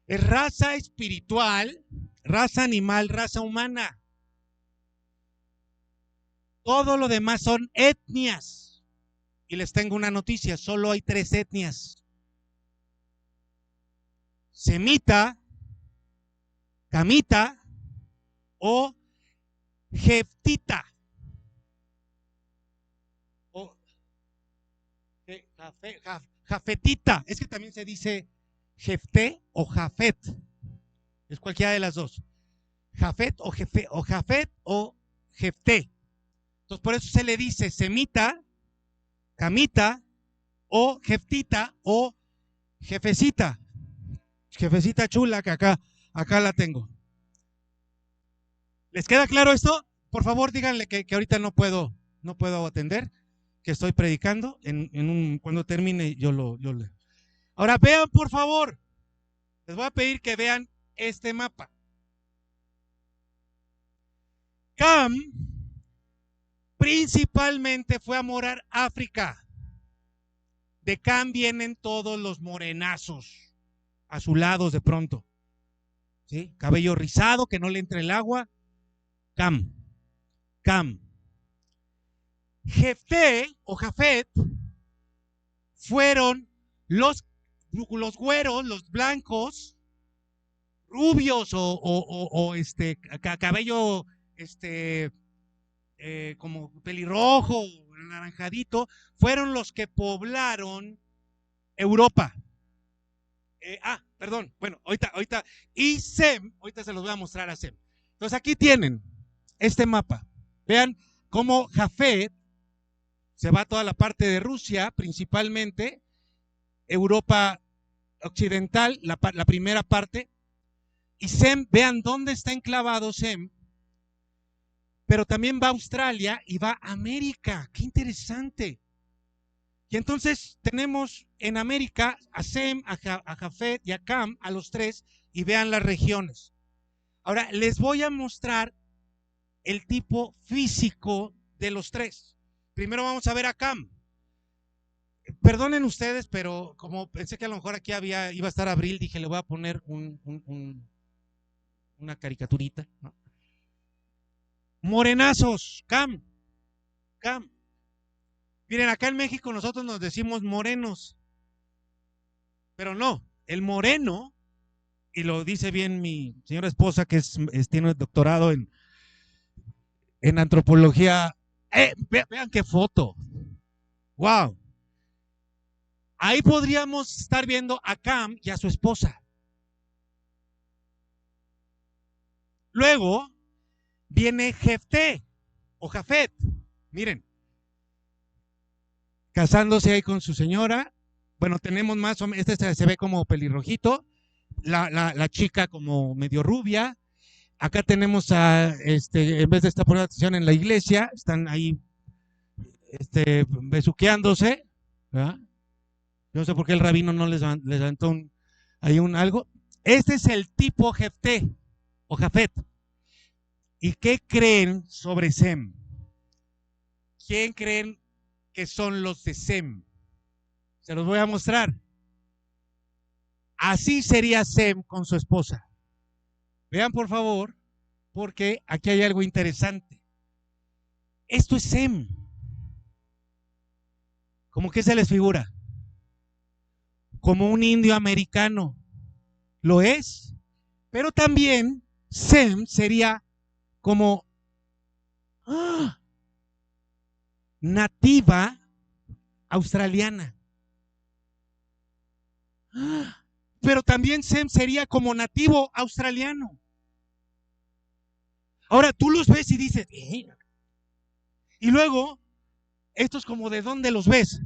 Es raza espiritual, raza animal, raza humana. Todo lo demás son etnias. Y les tengo una noticia, solo hay 3 etnias: semita, camita o jeftita. O jafetita. Es que también se dice jefté o jafet. Es cualquiera de las dos. Jafet o jefe, o jafet o jefté. Entonces por eso se le dice semita, camita o jeftita o jefecita. Jefecita chula que acá la tengo. ¿Les queda claro esto? Por favor, díganle que ahorita no puedo atender, que estoy predicando. Cuando termine yo le. Ahora vean, por favor. Les voy a pedir que vean este mapa. Cam principalmente fue a morar África. De Cam vienen todos los morenazos, azulados de pronto, ¿sí? Cabello rizado, que no le entre el agua. Cam. Jefté o Jafet fueron los güeros, los blancos, rubios o cabello como pelirrojo, anaranjadito, fueron los que poblaron Europa. Perdón, bueno, ahorita, y Sem, ahorita se los voy a mostrar a Sem. Entonces aquí tienen este mapa. Vean cómo Jafet se va a toda la parte de Rusia, principalmente, Europa occidental, la primera parte, y Sem, vean dónde está enclavado Sem, pero también va a Australia y va a América. ¡Qué interesante! Y entonces tenemos en América a Sem, a Jafet y a Cam, a los 3, y vean las regiones. Ahora les voy a mostrar el tipo físico de los 3. Primero vamos a ver a Cam. Perdonen ustedes, pero como pensé que a lo mejor aquí iba a estar Abril, dije le voy a poner una caricaturita, ¿no? Morenazos, Cam. Miren, acá en México nosotros nos decimos morenos, pero no, el moreno, y lo dice bien mi señora esposa, que tiene doctorado en antropología. Vean qué foto. Wow. Ahí podríamos estar viendo a Cam y a su esposa. Luego viene Jefté o Jafet. Miren, casándose ahí con su señora. Bueno, tenemos más o menos, se ve como pelirrojito, la chica como medio rubia. Acá tenemos en vez de estar poniendo atención en la iglesia, están ahí besuqueándose, ¿verdad? Yo no sé por qué el rabino no les aventó algo. Este es el tipo Jefté o Jafet. ¿Y qué creen sobre Sem? ¿Quién creen que son los de Sem? Se los voy a mostrar. Así sería Sem con su esposa. Vean por favor, porque aquí hay algo interesante. Esto es Sem. ¿Cómo que se les figura? Como un indio americano. Lo es. Pero también Sem sería como nativa australiana. Pero también Sem sería como nativo australiano. Ahora tú los ves y dices, y luego, estos como de dónde los ves,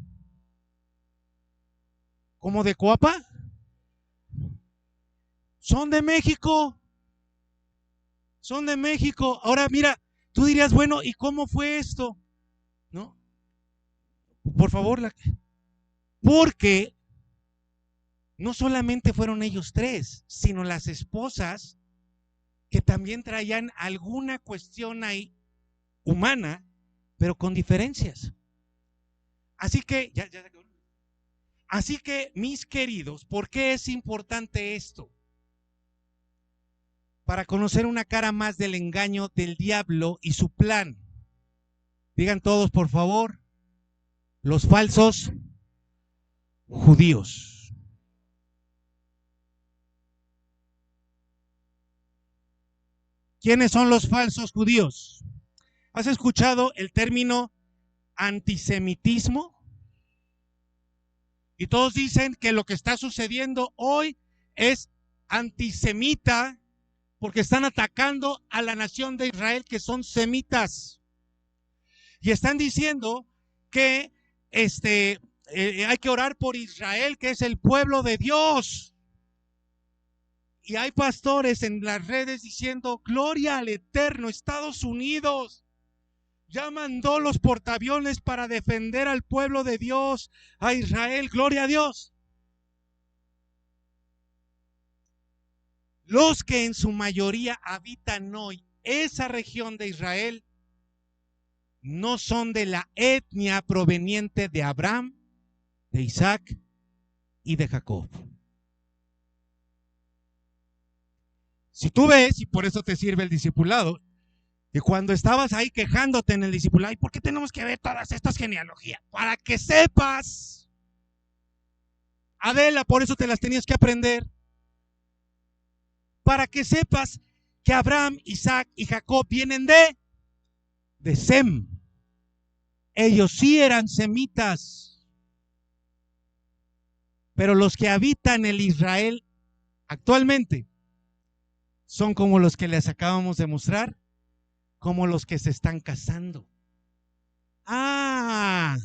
como de Coapa, son de México. Ahora mira, tú dirías, bueno, ¿y cómo fue esto? ¿No? Por favor, porque no solamente fueron ellos 3, sino las esposas que también traían alguna cuestión ahí humana, pero con diferencias. Así que, así que, mis queridos, ¿por qué es importante esto? Para conocer una cara más del engaño del diablo y su plan. Digan todos, por favor, los falsos judíos. ¿Quiénes son los falsos judíos? ¿Has escuchado el término antisemitismo? Y todos dicen que lo que está sucediendo hoy es antisemita porque están atacando a la nación de Israel, que son semitas. Y están diciendo que hay que orar por Israel, que es el pueblo de Dios. Y hay pastores en las redes diciendo, gloria al Eterno, Estados Unidos ya mandó los portaaviones para defender al pueblo de Dios, a Israel, gloria a Dios. Los que en su mayoría habitan hoy esa región de Israel no son de la etnia proveniente de Abraham, de Isaac y de Jacob. Si tú ves, y por eso te sirve el discipulado, que cuando estabas ahí quejándote en el discipulado, ¿y por qué tenemos que ver todas estas genealogías? Para que sepas, Adela, por eso te las tenías que aprender, para que sepas que Abraham, Isaac y Jacob vienen de Sem. Ellos sí eran semitas, pero los que habitan el Israel actualmente son como los que les acabamos de mostrar, como los que se están casando. A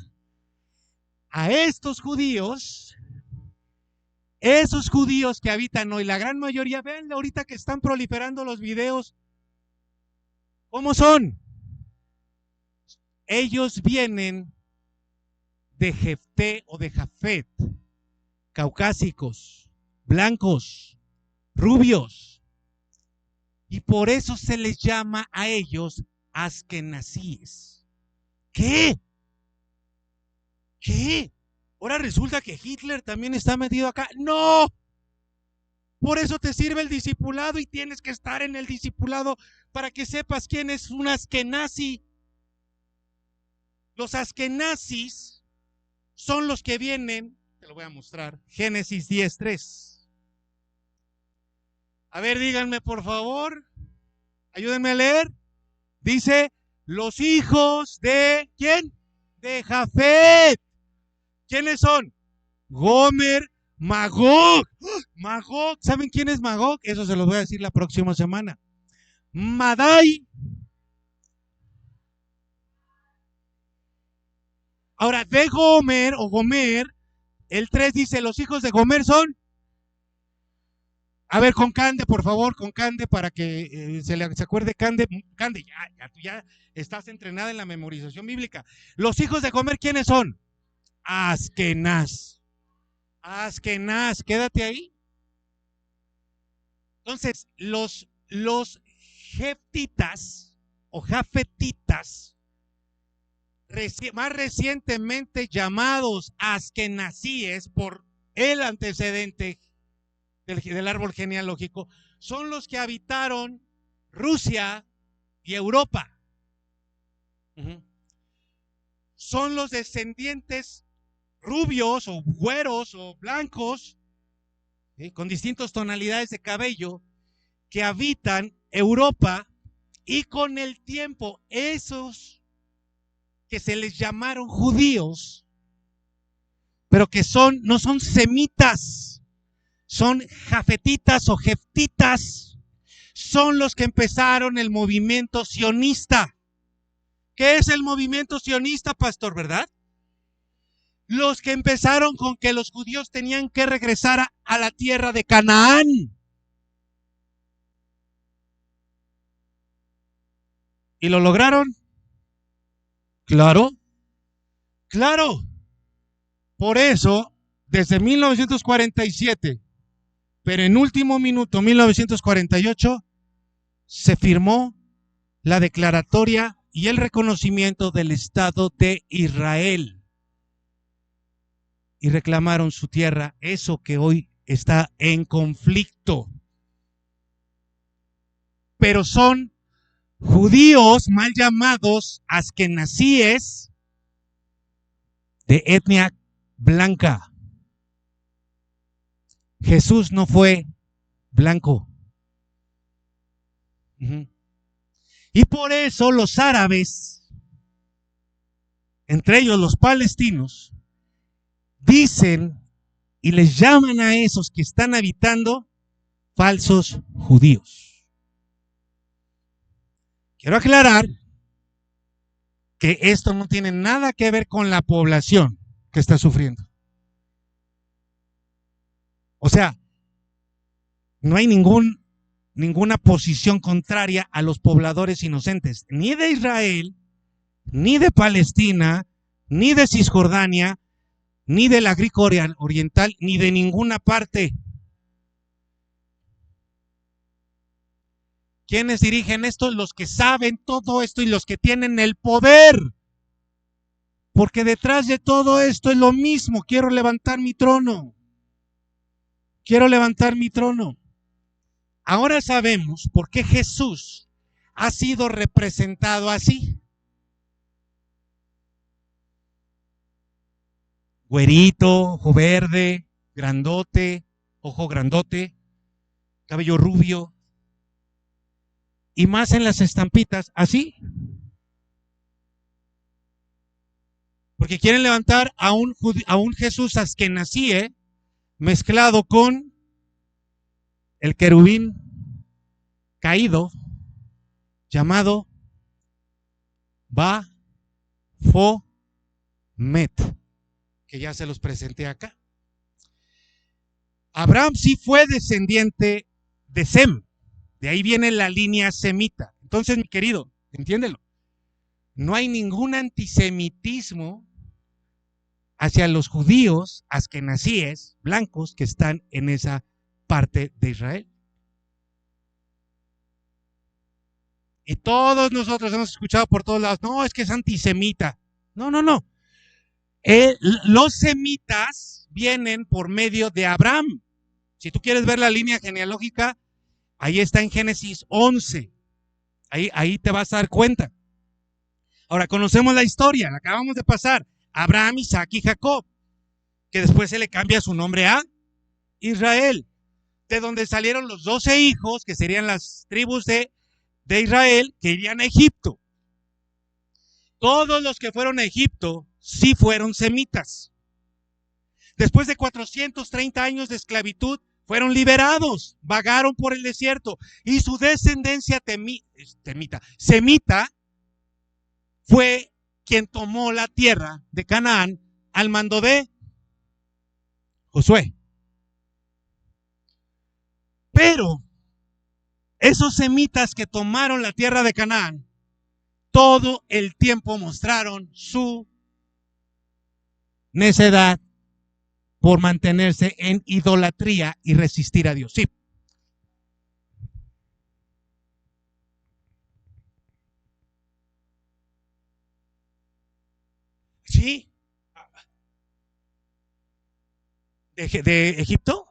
estos judíos, esos judíos que habitan hoy, la gran mayoría, vean ahorita que están proliferando los videos, ¿cómo son? Ellos vienen de Jefté o de Jafet, caucásicos, blancos, rubios. Y por eso se les llama a ellos askenazíes. ¿Qué? Ahora resulta que Hitler también está metido acá. ¡No! Por eso te sirve el discipulado y tienes que estar en el discipulado para que sepas quién es un askenazi. Los askenazis son los que vienen, te lo voy a mostrar, Génesis 10:3. A ver, díganme por favor, ayúdenme a leer. Dice, los hijos de, ¿quién? De Jafet. ¿Quiénes son? Gomer, Magog. Magog, ¿saben quién es Magog? Eso se los voy a decir la próxima semana. Madai. Ahora, de Gomer o Gomer, el 3 dice, los hijos de Gomer son. A ver, con Cande, por favor, con Cande, para que se acuerde Cande. Cande, ya estás entrenada en la memorización bíblica. Los hijos de Gomer, ¿quiénes son? Askenaz. Askenaz, quédate ahí. Entonces, los jeftitas o jafetitas, más recientemente llamados askenazíes por el antecedente del árbol genealógico, son los que habitaron Rusia y Europa. Son los descendientes rubios o güeros o blancos, con distintas tonalidades de cabello, que habitan Europa, y con el tiempo esos que se les llamaron judíos, pero que no son semitas, son jafetitas o jeftitas, son los que empezaron el movimiento sionista. ¿Qué es el movimiento sionista, pastor, verdad? Los que empezaron con que los judíos tenían que regresar a la tierra de Canaán. ¿Y lo lograron? Claro. Por eso, desde 1947, pero en último minuto, 1948, se firmó la declaratoria y el reconocimiento del Estado de Israel. y reclamaron su tierra, eso que hoy está en conflicto. Pero son judíos mal llamados askenazíes de etnia blanca. Jesús no fue blanco. Y por eso los árabes, entre ellos los palestinos, dicen y les llaman a esos que están habitando falsos judíos. Quiero aclarar que esto no tiene nada que ver con la población que está sufriendo. O sea, no hay ninguna posición contraria a los pobladores inocentes, ni de Israel, ni de Palestina, ni de Cisjordania, ni de la Grecia Oriental, ni de ninguna parte. ¿Quiénes dirigen esto? Los que saben todo esto y los que tienen el poder. Porque detrás de todo esto es lo mismo. Quiero levantar mi trono. Quiero levantar mi trono. Ahora sabemos por qué Jesús ha sido representado así. Güerito, ojo verde, grandote, ojo grandote, cabello rubio. Y más en las estampitas, así. Porque quieren levantar a un Jesús askenazí, mezclado con el querubín caído, llamado Baphomet, que ya se los presenté acá. Abraham sí fue descendiente de Sem. De ahí viene la línea semita. Entonces, mi querido, entiéndelo. No hay ningún antisemitismo hacia los judíos askenazíes blancos que están en esa parte de Israel. Y todos nosotros hemos escuchado por todos lados, no, es que es antisemita. No. Los semitas vienen por medio de Abraham. Si tú quieres ver la línea genealógica, ahí está en Génesis 11. Ahí te vas a dar cuenta. Ahora conocemos la historia, la acabamos de pasar. Abraham, Isaac y Jacob, que después se le cambia su nombre a Israel, de donde salieron los 12 hijos, que serían las tribus de Israel, que irían a Egipto. Todos los que fueron a Egipto sí fueron semitas. Después de 430 años de esclavitud, fueron liberados, vagaron por el desierto, y su descendencia semita fue quien tomó la tierra de Canaán al mando de Josué. Pero esos semitas que tomaron la tierra de Canaán, todo el tiempo mostraron su necedad por mantenerse en idolatría y resistir a Dios. Sí. Sí. ¿De Egipto?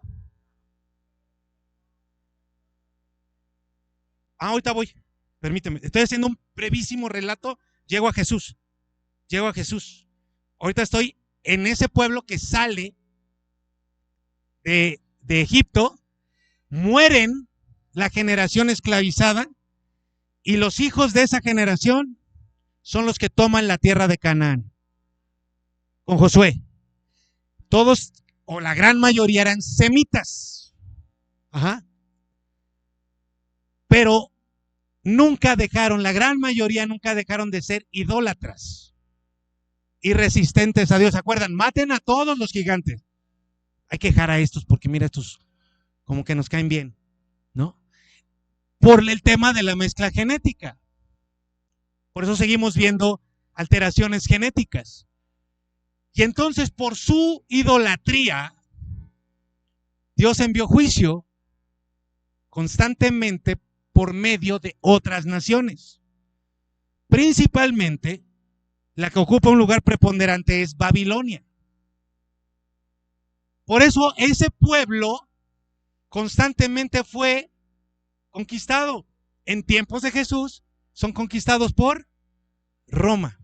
Ahorita voy. Permíteme. Estoy haciendo un brevísimo relato. Llego a Jesús. Ahorita estoy en ese pueblo que sale de Egipto. Mueren la generación esclavizada y los hijos de esa generación son los que toman la tierra de Canaán con Josué. Todos o la gran mayoría eran semitas. Pero la gran mayoría nunca dejaron de ser idólatras y resistentes a Dios. ¿Se acuerdan? Maten a todos los gigantes. Hay que dejar a estos porque mira, estos como que nos caen bien, ¿no? Por el tema de la mezcla genética. Por eso seguimos viendo alteraciones genéticas. Y entonces por su idolatría, Dios envió juicio constantemente por medio de otras naciones. Principalmente, la que ocupa un lugar preponderante es Babilonia. Por eso ese pueblo constantemente fue conquistado. En tiempos de Jesús son conquistados por Roma.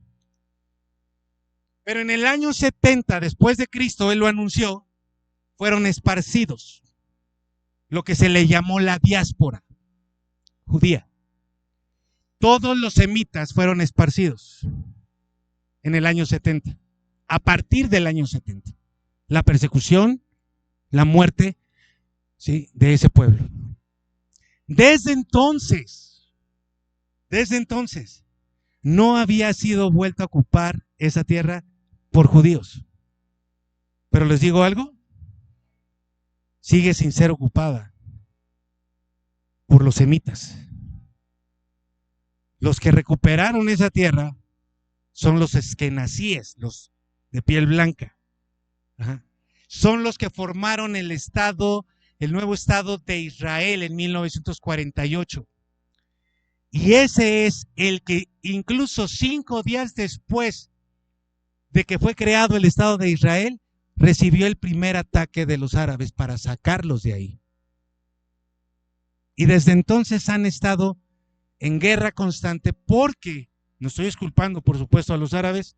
Pero en el año 70 después de Cristo, él lo anunció, fueron esparcidos, lo que se le llamó la diáspora judía. Todos los semitas fueron esparcidos en el año 70, a partir del año 70. La persecución, la muerte, ¿sí?, de ese pueblo. Desde entonces, no había sido vuelta a ocupar esa tierra por judíos. Pero les digo algo, sigue sin ser ocupada por los semitas. Los que recuperaron esa tierra son los esquenasíes, los de piel blanca. Ajá. Son los que formaron el nuevo estado de Israel en 1948. Y ese es el que incluso 5 días después de que fue creado el estado de Israel, recibió el primer ataque de los árabes para sacarlos de ahí. Y desde entonces han estado en guerra constante porque, no estoy culpando por supuesto a los árabes,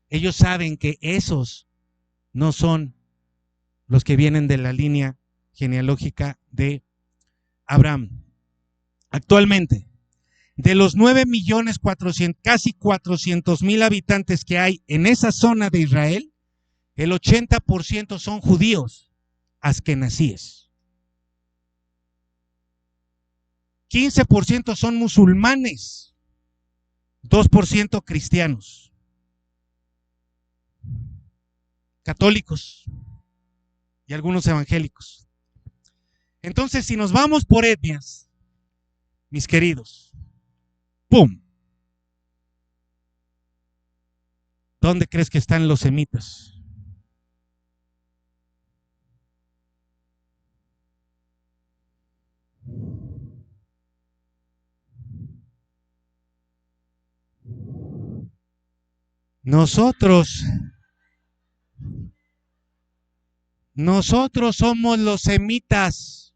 ellos saben que esos no son los que vienen de la línea genealógica de Abraham. Actualmente, de los 9.400.000, casi 400.000 habitantes que hay en esa zona de Israel, el 80% son judíos askenazíes. 15% son musulmanes, 2% cristianos, católicos y algunos evangélicos. Entonces, si nos vamos por etnias, mis queridos, ¡pum! ¿Dónde crees que están los semitas? Nosotros somos los semitas,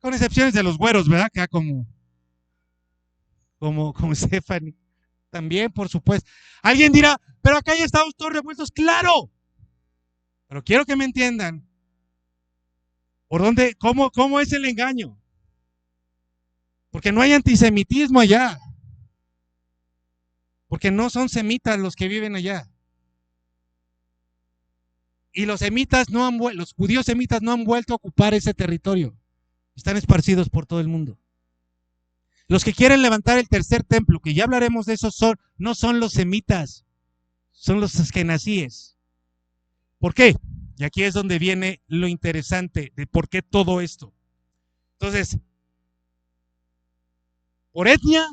con excepciones de los güeros, ¿verdad? Acá como Stephanie, también, por supuesto. Alguien dirá, pero acá ya estamos todos revueltos. ¡Claro! Pero quiero que me entiendan. ¿Por dónde? ¿Cómo es el engaño? Porque no hay antisemitismo allá. Porque no son semitas los que viven allá. Y los judíos semitas no han vuelto a ocupar ese territorio. Están esparcidos por todo el mundo. Los que quieren levantar el tercer templo, que ya hablaremos de eso, no son los semitas, son los askenazíes. ¿Por qué? Y aquí es donde viene lo interesante de por qué todo esto. Entonces, por etnia,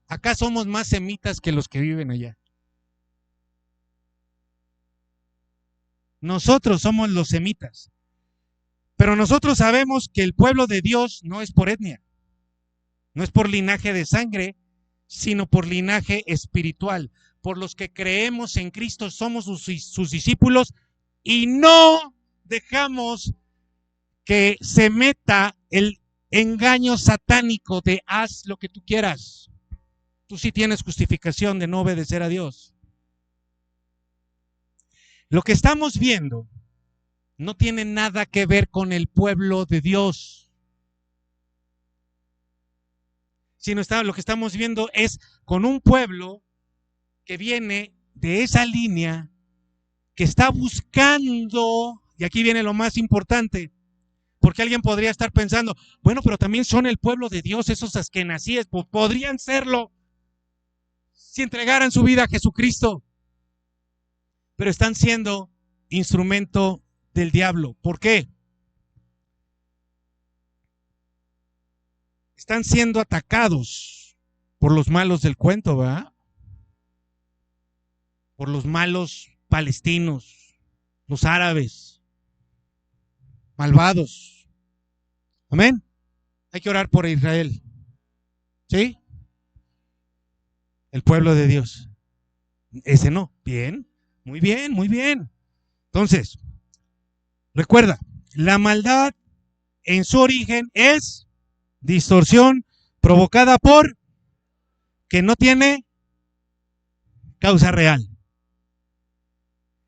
acá somos más semitas que los que viven allá. Nosotros somos los semitas. Pero nosotros sabemos que el pueblo de Dios no es por etnia, no es por linaje de sangre, sino por linaje espiritual. Por los que creemos en Cristo somos sus discípulos y no dejamos que se meta el engaño satánico de haz lo que tú quieras. Tú sí tienes justificación de no obedecer a Dios. Lo que estamos viendo no tiene nada que ver con el pueblo de Dios, sino lo que estamos viendo es con un pueblo que viene de esa línea, que está buscando, y aquí viene lo más importante, porque alguien podría estar pensando, bueno, pero también son el pueblo de Dios, esos askenazíes, pues podrían serlo si entregaran su vida a Jesucristo, pero están siendo instrumento del diablo. ¿Por qué? Están siendo atacados por los malos del cuento, ¿verdad? Por los malos palestinos, los árabes, malvados. Amén. Hay que orar por Israel. ¿Sí? El pueblo de Dios. Ese no. Bien, muy bien, muy bien. Entonces, Recuerda, la maldad en su origen es distorsión provocada por que no tiene causa real.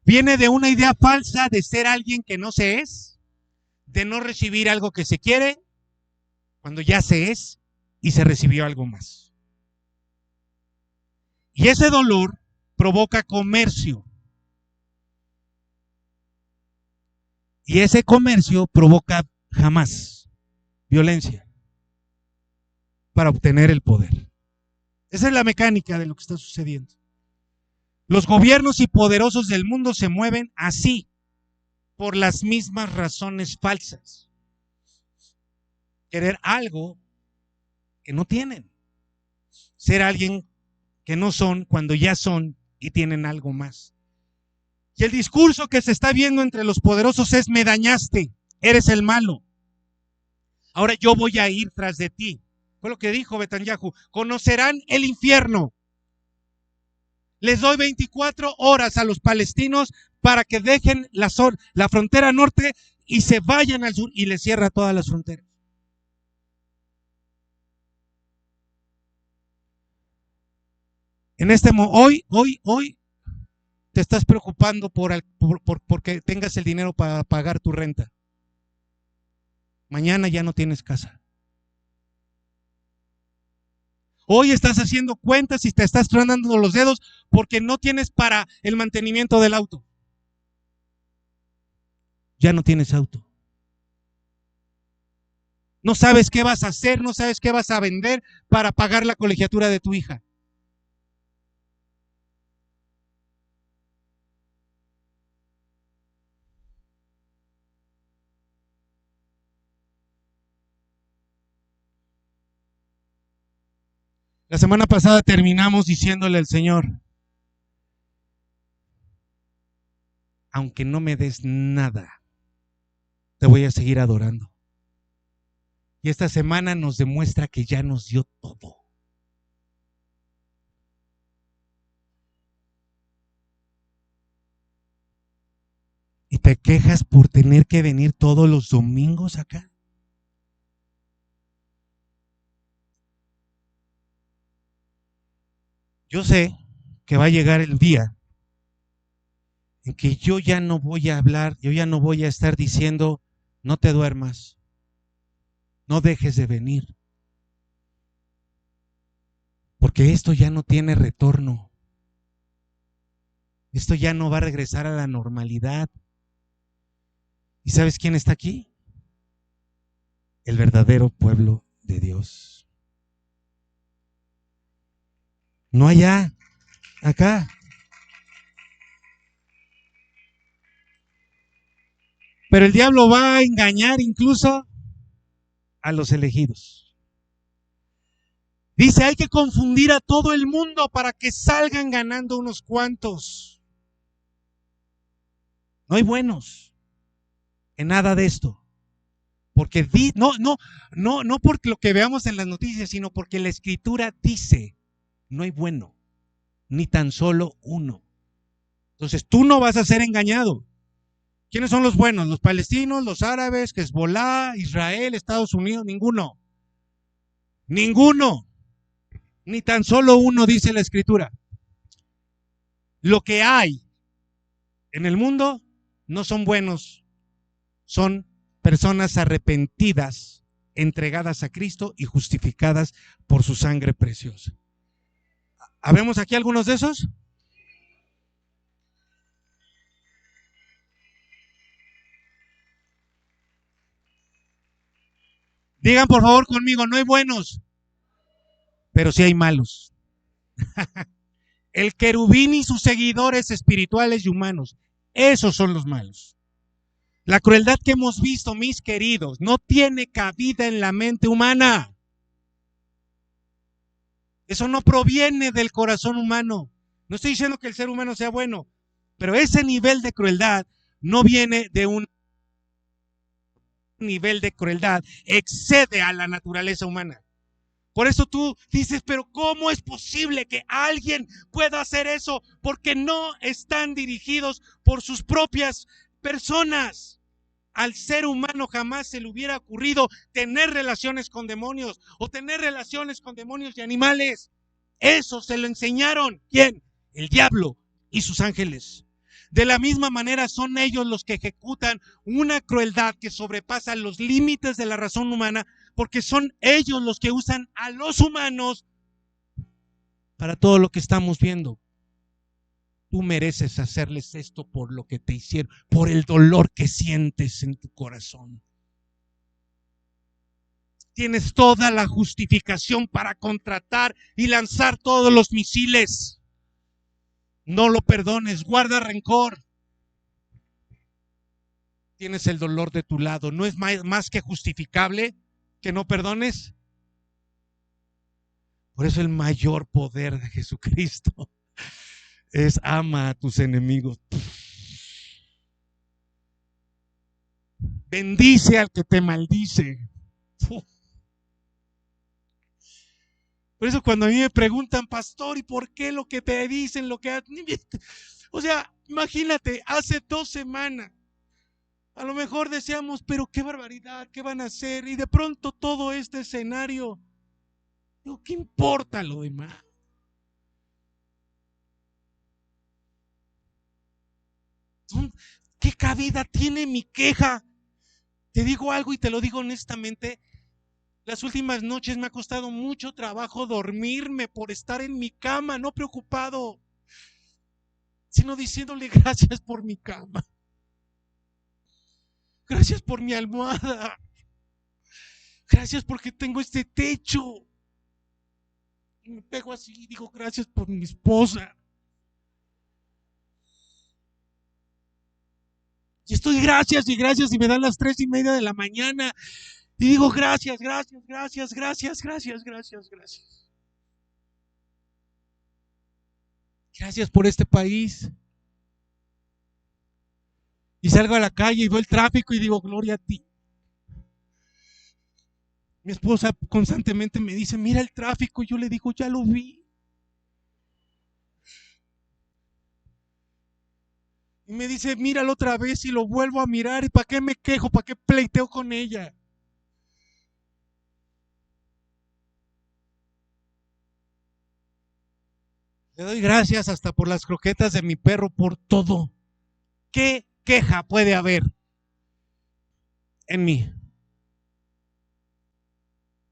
Viene de una idea falsa de ser alguien que no se es, de no recibir algo que se quiere, cuando ya se es y se recibió algo más. Y ese dolor provoca comercio. Y ese comercio provoca jamás violencia para obtener el poder. Esa es la mecánica de lo que está sucediendo. Los gobiernos y poderosos del mundo se mueven así, por las mismas razones falsas. Querer algo que no tienen. Ser alguien que no son cuando ya son y tienen algo más. Y el discurso que se está viendo entre los poderosos es: me dañaste, eres el malo. Ahora yo voy a ir tras de ti. Fue lo que dijo Netanyahu. Conocerán el infierno. Les doy 24 horas a los palestinos para que dejen la frontera norte y se vayan al sur, y les cierra todas las fronteras. En este hoy te estás preocupando porque tengas el dinero para pagar tu renta. Mañana ya no tienes casa. Hoy estás haciendo cuentas y te estás tronando los dedos porque no tienes para el mantenimiento del auto. Ya no tienes auto. No sabes qué vas a hacer, no sabes qué vas a vender para pagar la colegiatura de tu hija. La semana pasada terminamos diciéndole al Señor: aunque no me des nada, te voy a seguir adorando. Y esta semana nos demuestra que ya nos dio todo. Y te quejas por tener que venir todos los domingos acá. Yo sé que va a llegar el día en que yo ya no voy a hablar, yo ya no voy a estar diciendo: no te duermas, no dejes de venir, porque esto ya no tiene retorno. Esto ya no va a regresar a la normalidad. ¿Y sabes quién está aquí? El verdadero pueblo de Dios. No allá, acá. Pero el diablo va a engañar incluso a los elegidos. Dice: hay que confundir a todo el mundo para que salgan ganando unos cuantos. No hay buenos en nada de esto. Porque no porque lo que veamos en las noticias, sino porque la Escritura dice: no hay bueno, ni tan solo uno. Entonces tú no vas a ser engañado. ¿Quiénes son los buenos? ¿Los palestinos, los árabes, Hezbollah, Israel, Estados Unidos? Ninguno. Ninguno. Ni tan solo uno, dice la Escritura. Lo que hay en el mundo no son buenos, son personas arrepentidas, entregadas a Cristo y justificadas por su sangre preciosa. ¿Habemos aquí algunos de esos? Digan por favor conmigo: no hay buenos, pero sí hay malos. El querubín y sus seguidores espirituales y humanos, esos son los malos. La crueldad que hemos visto, mis queridos, no tiene cabida en la mente humana. Eso no proviene del corazón humano. No estoy diciendo que el ser humano sea bueno, pero ese nivel de crueldad no viene de un nivel de crueldad, excede a la naturaleza humana. Por eso tú dices: pero ¿cómo es posible que alguien pueda hacer eso? Porque no están dirigidos por sus propias personas. al ser humano jamás se le hubiera ocurrido tener relaciones con demonios o tener relaciones con demonios y animales. Eso se lo enseñaron. ¿Quién? El diablo y sus ángeles. De la misma manera son ellos los que ejecutan una crueldad que sobrepasa los límites de la razón humana, porque son ellos los que usan a los humanos para todo lo que estamos viendo. Tú mereces hacerles esto por lo que te hicieron, por el dolor que sientes en tu corazón. Tienes toda la justificación para contratar y lanzar todos los misiles. No lo perdones, guarda rencor. Tienes el dolor de tu lado. ¿No es más que justificable que no perdones? Por eso el mayor poder de Jesucristo es: ama a tus enemigos. Bendice al que te maldice. Por eso cuando a mí me preguntan, pastor, ¿y por qué lo que te dicen, lo que... O sea, imagínate, hace 2 semanas, a lo mejor decíamos, pero qué barbaridad, ¿qué van a hacer? Y de pronto todo este escenario, digo, ¿qué importa lo demás? ¿Qué cabida tiene mi queja? Te digo algo y te lo digo honestamente. Las últimas noches me ha costado mucho trabajo dormirme por estar en mi cama, no preocupado, sino diciéndole gracias por mi cama. Gracias por mi almohada. Gracias porque tengo este techo. Y me pego así y digo gracias por mi esposa. Y estoy gracias y gracias y me dan las 3:30 de la mañana. Y digo gracias, gracias, gracias, gracias, gracias, gracias, gracias. Gracias por este país. Y salgo a la calle y veo el tráfico y digo gloria a ti. Mi esposa constantemente me dice, mira el tráfico, y yo le digo, ya lo vi. Y me dice, míralo otra vez, y lo vuelvo a mirar, y ¿para qué me quejo? ¿Para qué pleiteo con ella? Le doy gracias hasta por las croquetas de mi perro, por todo. ¿Qué queja puede haber en mí?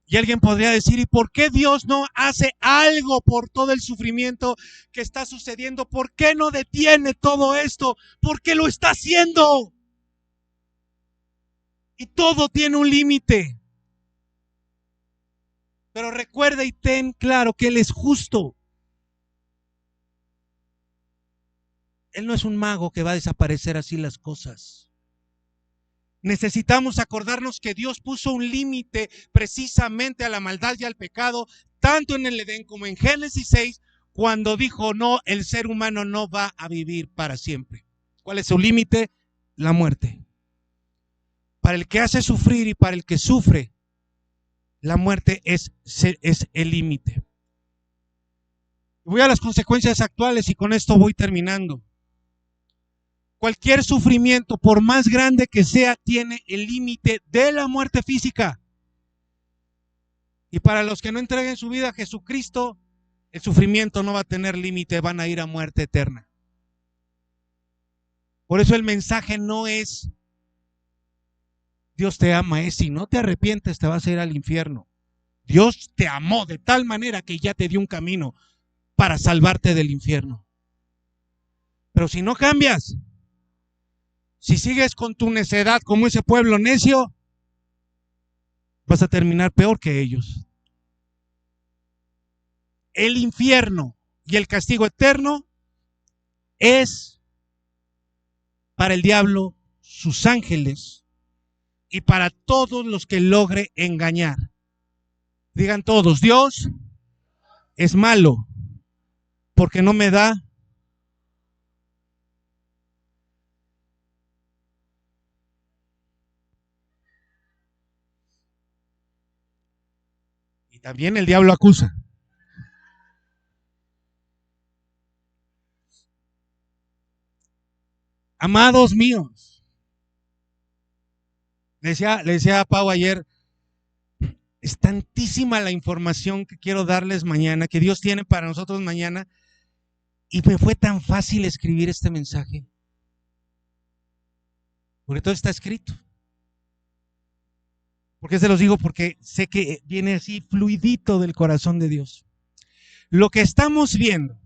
Y alguien podría decir, ¿y por qué Dios no hace algo por todo el sufrimiento que está sucediendo? ¿Por qué no detiene todo esto? ¿Por qué lo está haciendo? Y todo tiene un límite. Pero recuerda y ten claro que Él es justo. Él no es un mago que va a desaparecer así las cosas. Necesitamos acordarnos que Dios puso un límite precisamente a la maldad y al pecado, tanto en el Edén como en Génesis 6, cuando dijo, no, el ser humano no va a vivir para siempre. ¿Cuál es su límite? La muerte. Para el que hace sufrir y para el que sufre, la muerte es el límite. Voy a las consecuencias actuales y con esto voy terminando. Cualquier sufrimiento, por más grande que sea, tiene el límite de la muerte física. Y para los que no entreguen su vida a Jesucristo, el sufrimiento no va a tener límite, van a ir a muerte eterna. Por eso el mensaje no es Dios te ama, es si no te arrepientes te vas a ir al infierno. Dios te amó de tal manera que ya te dio un camino para salvarte del infierno. Pero si no cambias, si sigues con tu necedad como ese pueblo necio, vas a terminar peor que ellos. El infierno y el castigo eterno es para el diablo, sus ángeles y para todos los que logre engañar. Digan todos, Dios es malo porque no me da y también el diablo acusa. Amados míos, Le decía a Pau ayer, es tantísima la información que quiero darles mañana, que Dios tiene para nosotros mañana, y me fue tan fácil escribir este mensaje. Porque todo está escrito. ¿Por qué se los digo? Porque sé que viene así fluidito del corazón de Dios. Lo que estamos viendo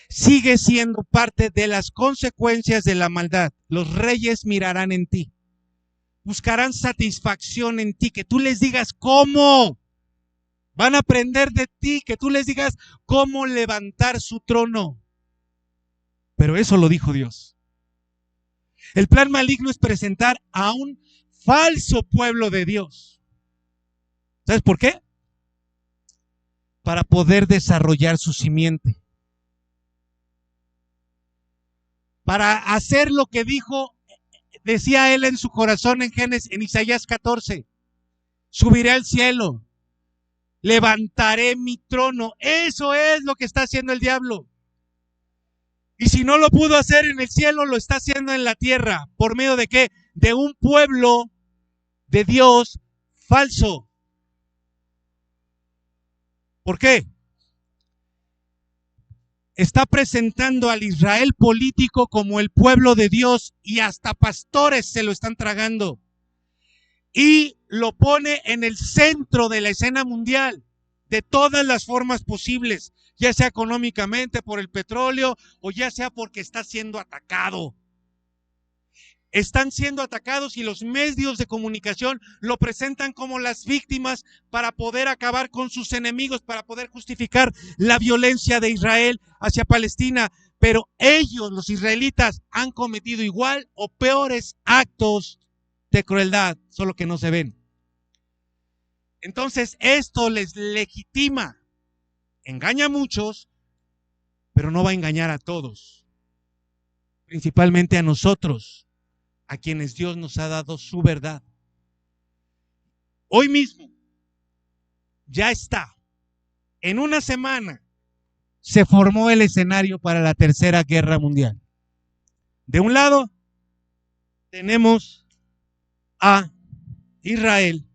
sigue siendo parte de las consecuencias de la maldad. Los reyes mirarán en ti. Buscarán satisfacción en ti, que tú les digas cómo. Van a aprender de ti, que tú les digas cómo levantar su trono. Pero eso lo dijo Dios. El plan maligno es presentar a un falso pueblo de Dios. ¿Sabes por qué? Para poder desarrollar su simiente. Para hacer lo que decía él en su corazón en Isaías 14. Subiré al cielo, levantaré mi trono. Eso es lo que está haciendo el diablo. Y si no lo pudo hacer en el cielo, lo está haciendo en la tierra. ¿Por medio de qué? De un pueblo de Dios falso. ¿Por qué? Está presentando al Israel político como el pueblo de Dios, y hasta pastores se lo están tragando. Y lo pone en el centro de la escena mundial, de todas las formas posibles, ya sea económicamente por el petróleo o ya sea porque está siendo atacado. Están siendo atacados y los medios de comunicación lo presentan como las víctimas para poder acabar con sus enemigos, para poder justificar la violencia de Israel hacia Palestina. Pero ellos, los israelitas, han cometido igual o peores actos de crueldad, solo que no se ven. Entonces esto les legitima, engaña a muchos, pero no va a engañar a todos, principalmente a nosotros, a quienes Dios nos ha dado su verdad. Hoy mismo ya está, en una semana se formó el escenario para la Tercera Guerra Mundial. De un lado tenemos a Israel,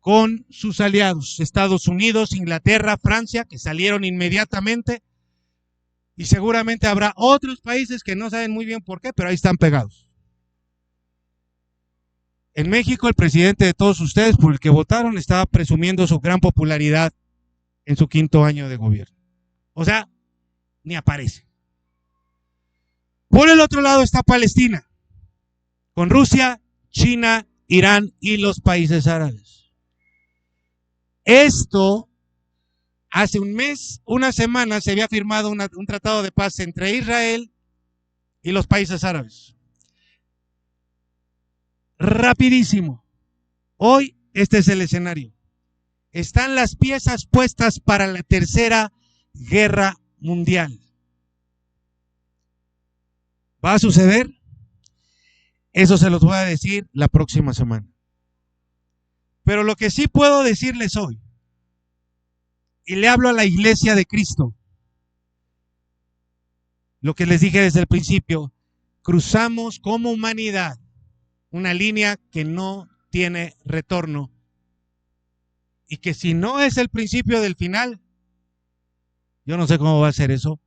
con sus aliados, Estados Unidos, Inglaterra, Francia, que salieron inmediatamente, y seguramente habrá otros países que no saben muy bien por qué, pero ahí están pegados. En México, el presidente de todos ustedes, por el que votaron, estaba presumiendo su gran popularidad en su 5º año de gobierno. O sea, ni aparece. Por el otro lado está Palestina, con Rusia, China, Irán y los países árabes. Esto, hace un mes, una semana, se había firmado un tratado de paz entre Israel y los países árabes. Rapidísimo. Hoy este es el escenario. Están las piezas puestas para la Tercera Guerra Mundial. ¿Va a suceder? Eso se los voy a decir la próxima semana. Pero lo que sí puedo decirles hoy, y le hablo a la iglesia de Cristo, lo que les dije desde el principio, cruzamos como humanidad una línea que no tiene retorno, y que si no es el principio del final, yo no sé cómo va a ser eso.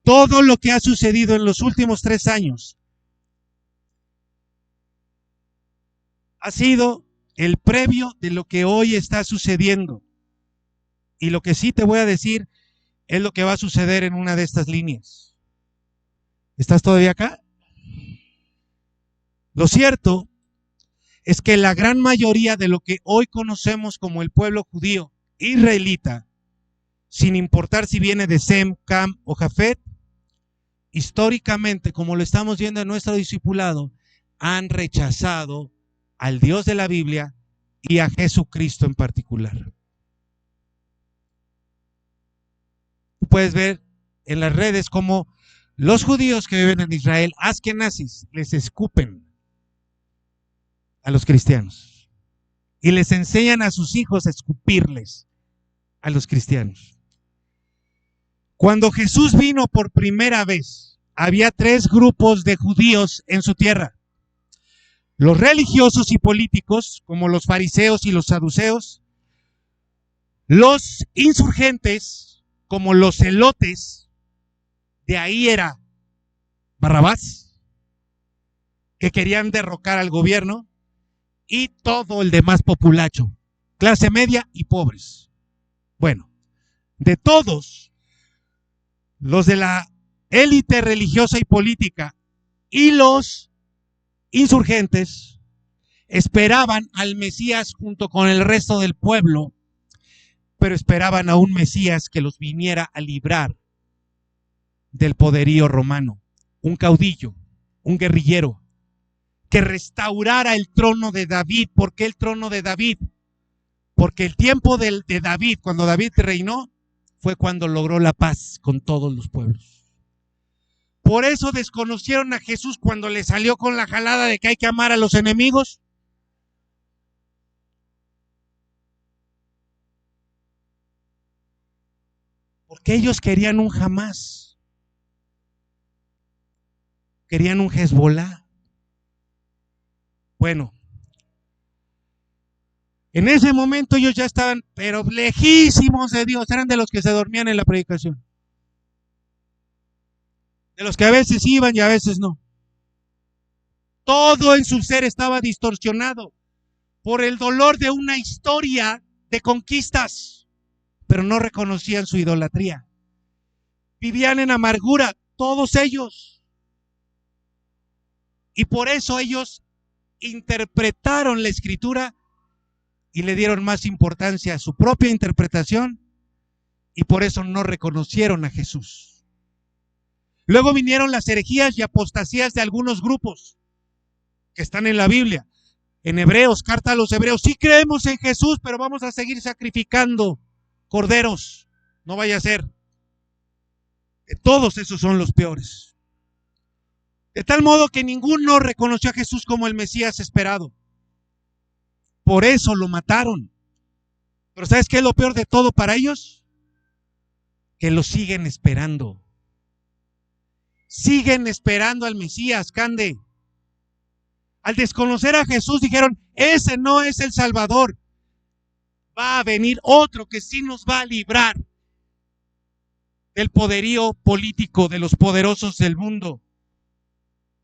Todo lo que ha sucedido en los últimos 3 años ha sido el previo de lo que hoy está sucediendo. Y lo que sí te voy a decir es lo que va a suceder en una de estas líneas. ¿Estás todavía acá? Lo cierto es que la gran mayoría de lo que hoy conocemos como el pueblo judío israelita, sin importar si viene de Sem, Cam o Jafet, históricamente, como lo estamos viendo en nuestro discipulado, han rechazado al Dios de la Biblia y a Jesucristo en particular. Tú puedes ver en las redes cómo los judíos que viven en Israel, askenazis, les escupen a los cristianos y les enseñan a sus hijos a escupirles a los cristianos. Cuando Jesús vino por primera vez, había 3 grupos de judíos en su tierra. Los religiosos y políticos, como los fariseos y los saduceos. Los insurgentes, como los celotes, de ahí era Barrabás, que querían derrocar al gobierno, y todo el demás populacho, clase media y pobres. Bueno, de todos los de la élite religiosa y política y los insurgentes esperaban al Mesías junto con el resto del pueblo, pero esperaban a un Mesías que los viniera a librar del poderío romano, un caudillo, un guerrillero, que restaurara el trono de David. ¿Por qué el trono de David? Porque el tiempo de David, cuando David reinó, fue cuando logró la paz con todos los pueblos. Por eso desconocieron a Jesús cuando le salió con la jalada de que hay que amar a los enemigos. Porque ellos querían un Hamás, querían un Hezbolá. Bueno, en ese momento ellos ya estaban, pero lejísimos de Dios, eran de los que se dormían en la predicación, de los que a veces iban y a veces no. Todo en su ser estaba distorsionado por el dolor de una historia de conquistas, pero no reconocían su idolatría. Vivían en amargura, todos ellos. Y por eso ellos interpretaron la escritura y le dieron más importancia a su propia interpretación, y por eso no reconocieron a Jesús. Luego vinieron las herejías y apostasías de algunos grupos que están en la Biblia. En Hebreos, carta a los Hebreos, sí creemos en Jesús, pero vamos a seguir sacrificando corderos. No vaya a ser. Todos esos son los peores. De tal modo que ninguno reconoció a Jesús como el Mesías esperado. Por eso lo mataron. Pero ¿sabes qué es lo peor de todo para ellos? Que lo siguen esperando. Siguen esperando al Mesías, Cande. Al desconocer a Jesús dijeron, ese no es el Salvador. Va a venir otro que sí nos va a librar del poderío político de los poderosos del mundo.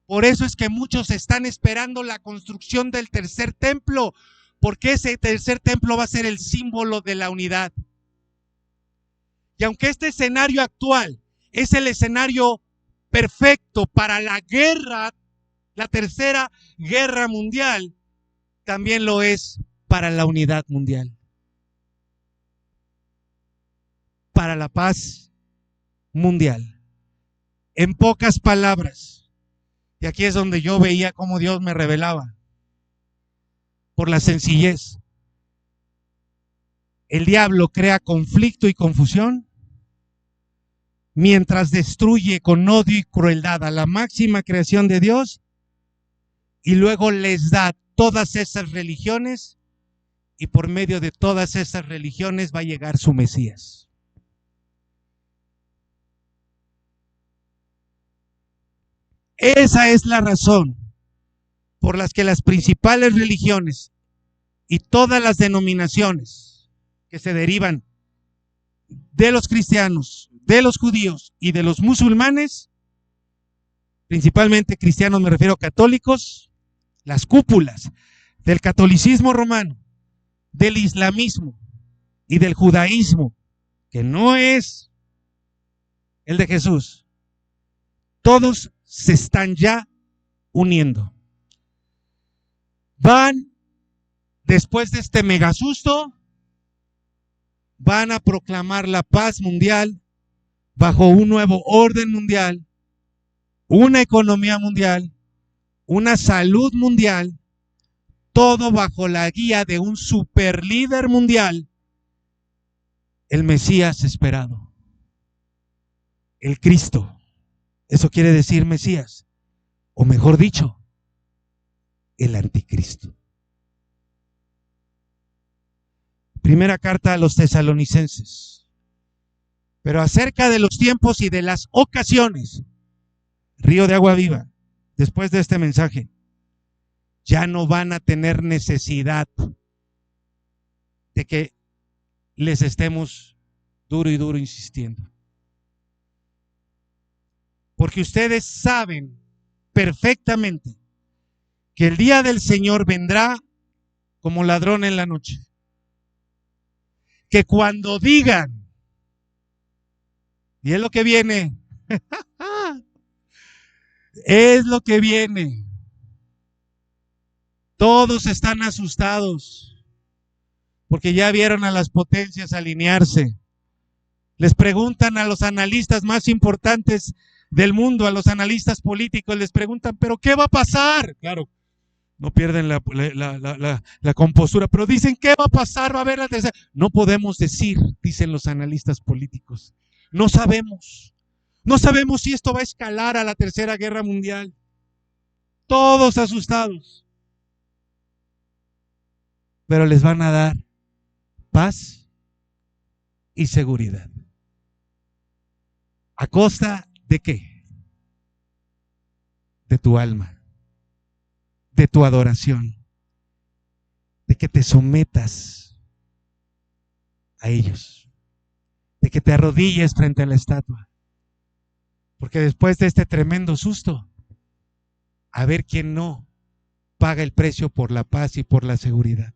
Por eso es que muchos están esperando la construcción del tercer templo, porque ese tercer templo va a ser el símbolo de la unidad. Y aunque este escenario actual es el escenario perfecto para la guerra, la tercera guerra mundial, también lo es para la unidad mundial, para la paz mundial. En pocas palabras, y aquí es donde yo veía cómo Dios me revelaba, por la sencillez. El diablo crea conflicto y confusión, mientras destruye con odio y crueldad a la máxima creación de Dios, y luego les da todas esas religiones, y por medio de todas esas religiones va a llegar su Mesías. Esa es la razón por la que las principales religiones y todas las denominaciones que se derivan de los cristianos, de los judíos y de los musulmanes, principalmente cristianos, me refiero a católicos, las cúpulas del catolicismo romano, del islamismo y del judaísmo, que no es el de Jesús, todos se están ya uniendo. Van, después de este megasusto, van a proclamar la paz mundial bajo un nuevo orden mundial, una economía mundial, una salud mundial, todo bajo la guía de un superlíder mundial, el Mesías esperado, el Cristo. Eso quiere decir Mesías, o mejor dicho, el anticristo. Primera carta a los tesalonicenses, Pero acerca de los tiempos y de las ocasiones, Río de Agua Viva, después de este mensaje, ya no van a tener necesidad de que les estemos duro y duro insistiendo. Porque ustedes saben perfectamente que el día del Señor vendrá como ladrón en la noche. Que cuando digan, y es lo que viene, es lo que viene, todos están asustados porque ya vieron a las potencias alinearse. Les preguntan a los analistas más importantes del mundo, a los analistas políticos, les preguntan, ¿pero qué va a pasar? Claro, no pierden la compostura, pero dicen, ¿qué va a pasar? Va a haber la tercera. No podemos decir, dicen los analistas políticos. No sabemos. No sabemos si esto va a escalar a la Tercera Guerra Mundial. Todos asustados. Pero les van a dar paz y seguridad. ¿A costa de qué? De tu alma, de tu adoración, de que te sometas a ellos, de que te arrodilles frente a la estatua. Porque después de este tremendo susto, a ver quién no paga el precio por la paz y por la seguridad.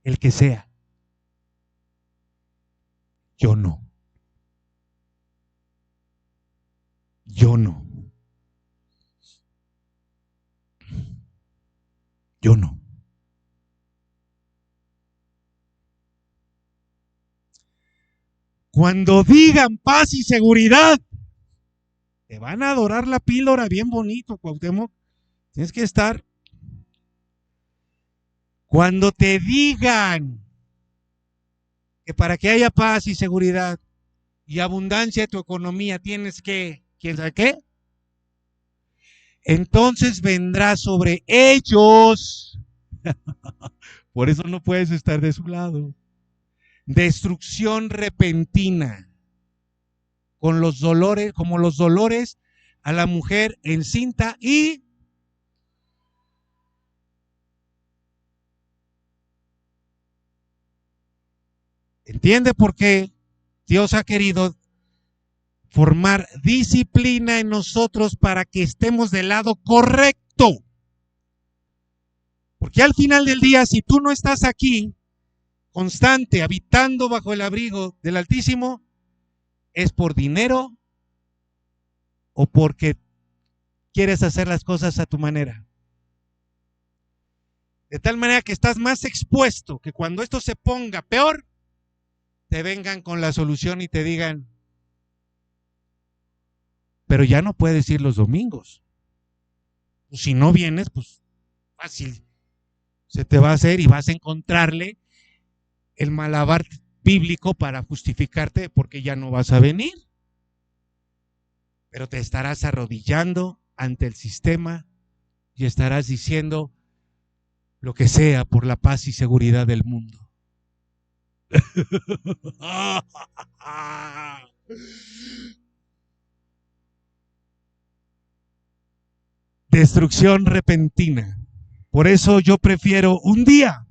El que sea. Yo no. Yo no. Yo no. Cuando digan paz y seguridad, te van a adorar la píldora bien bonito, Cuauhtémoc. Tienes que estar. Cuando te digan que para que haya paz y seguridad y abundancia de tu economía tienes que, ¿quién sabe qué? Entonces vendrá sobre ellos. Por eso no puedes estar de su lado. Destrucción repentina, con los dolores, como los dolores a la mujer encinta y entiende por qué Dios ha querido formar disciplina en nosotros para que estemos del lado correcto. Porque al final del día, si tú no estás aquí, constante, habitando bajo el abrigo del Altísimo, es por dinero o porque quieres hacer las cosas a tu manera. De tal manera que estás más expuesto que cuando esto se ponga peor, te vengan con la solución y te digan, pero ya no puedes ir los domingos. Si no vienes, pues fácil, se te va a hacer y vas a encontrarle el malabar bíblico para justificarte porque ya no vas a venir. Pero te estarás arrodillando ante el sistema y estarás diciendo lo que sea por la paz y seguridad del mundo. Destrucción repentina. Por eso yo prefiero un día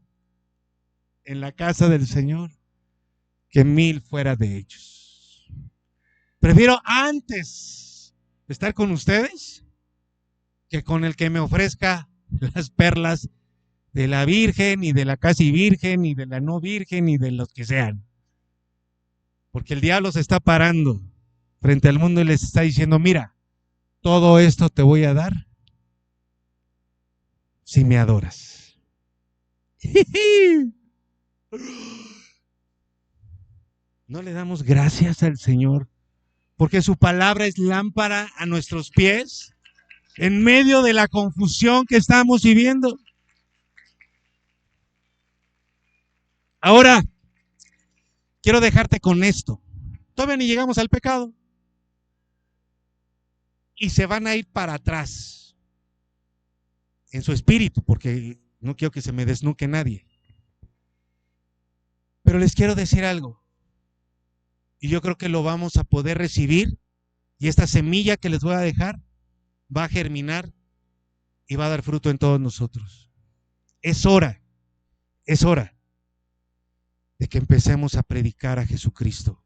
en la casa del Señor que 1000 fuera de ellos. Prefiero antes estar con ustedes que con el que me ofrezca las perlas de la Virgen y de la casi Virgen y de la no Virgen y de los que sean. Porque el diablo se está parando frente al mundo y les está diciendo, mira, todo esto te voy a dar si me adoras. No le damos gracias al Señor porque su palabra es lámpara a nuestros pies en medio de la confusión que estamos viviendo. Ahora, quiero dejarte con esto. Todavía ni llegamos al pecado. Y se van a ir para atrás en su espíritu, porque no quiero que se me desnuque nadie. Pero les quiero decir algo. Y yo creo que lo vamos a poder recibir, y esta semilla que les voy a dejar va a germinar y va a dar fruto en todos nosotros. Es hora de que empecemos a predicar a Jesucristo,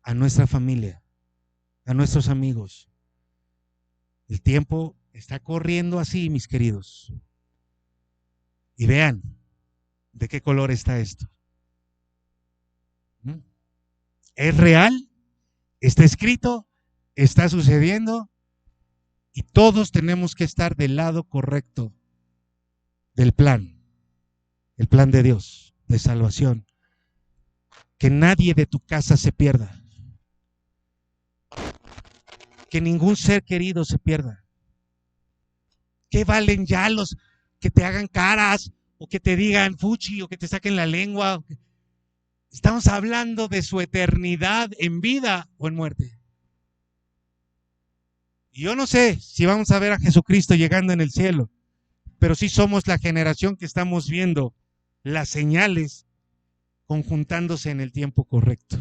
a nuestra familia, a nuestros amigos. El tiempo está corriendo así, mis queridos. Y vean de qué color está esto. Es real, está escrito, está sucediendo, y todos tenemos que estar del lado correcto del plan, el plan de Dios, de salvación. Que nadie de tu casa se pierda. Que ningún ser querido se pierda. ¿Qué valen ya los que te hagan caras o que te digan fuchi o que te saquen la lengua? Estamos hablando de su eternidad en vida o en muerte. Y yo no sé si vamos a ver a Jesucristo llegando en el cielo, pero sí somos la generación que estamos viendo las señales conjuntándose en el tiempo correcto.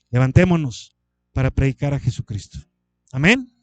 Levantémonos para predicar a Jesucristo. Amén.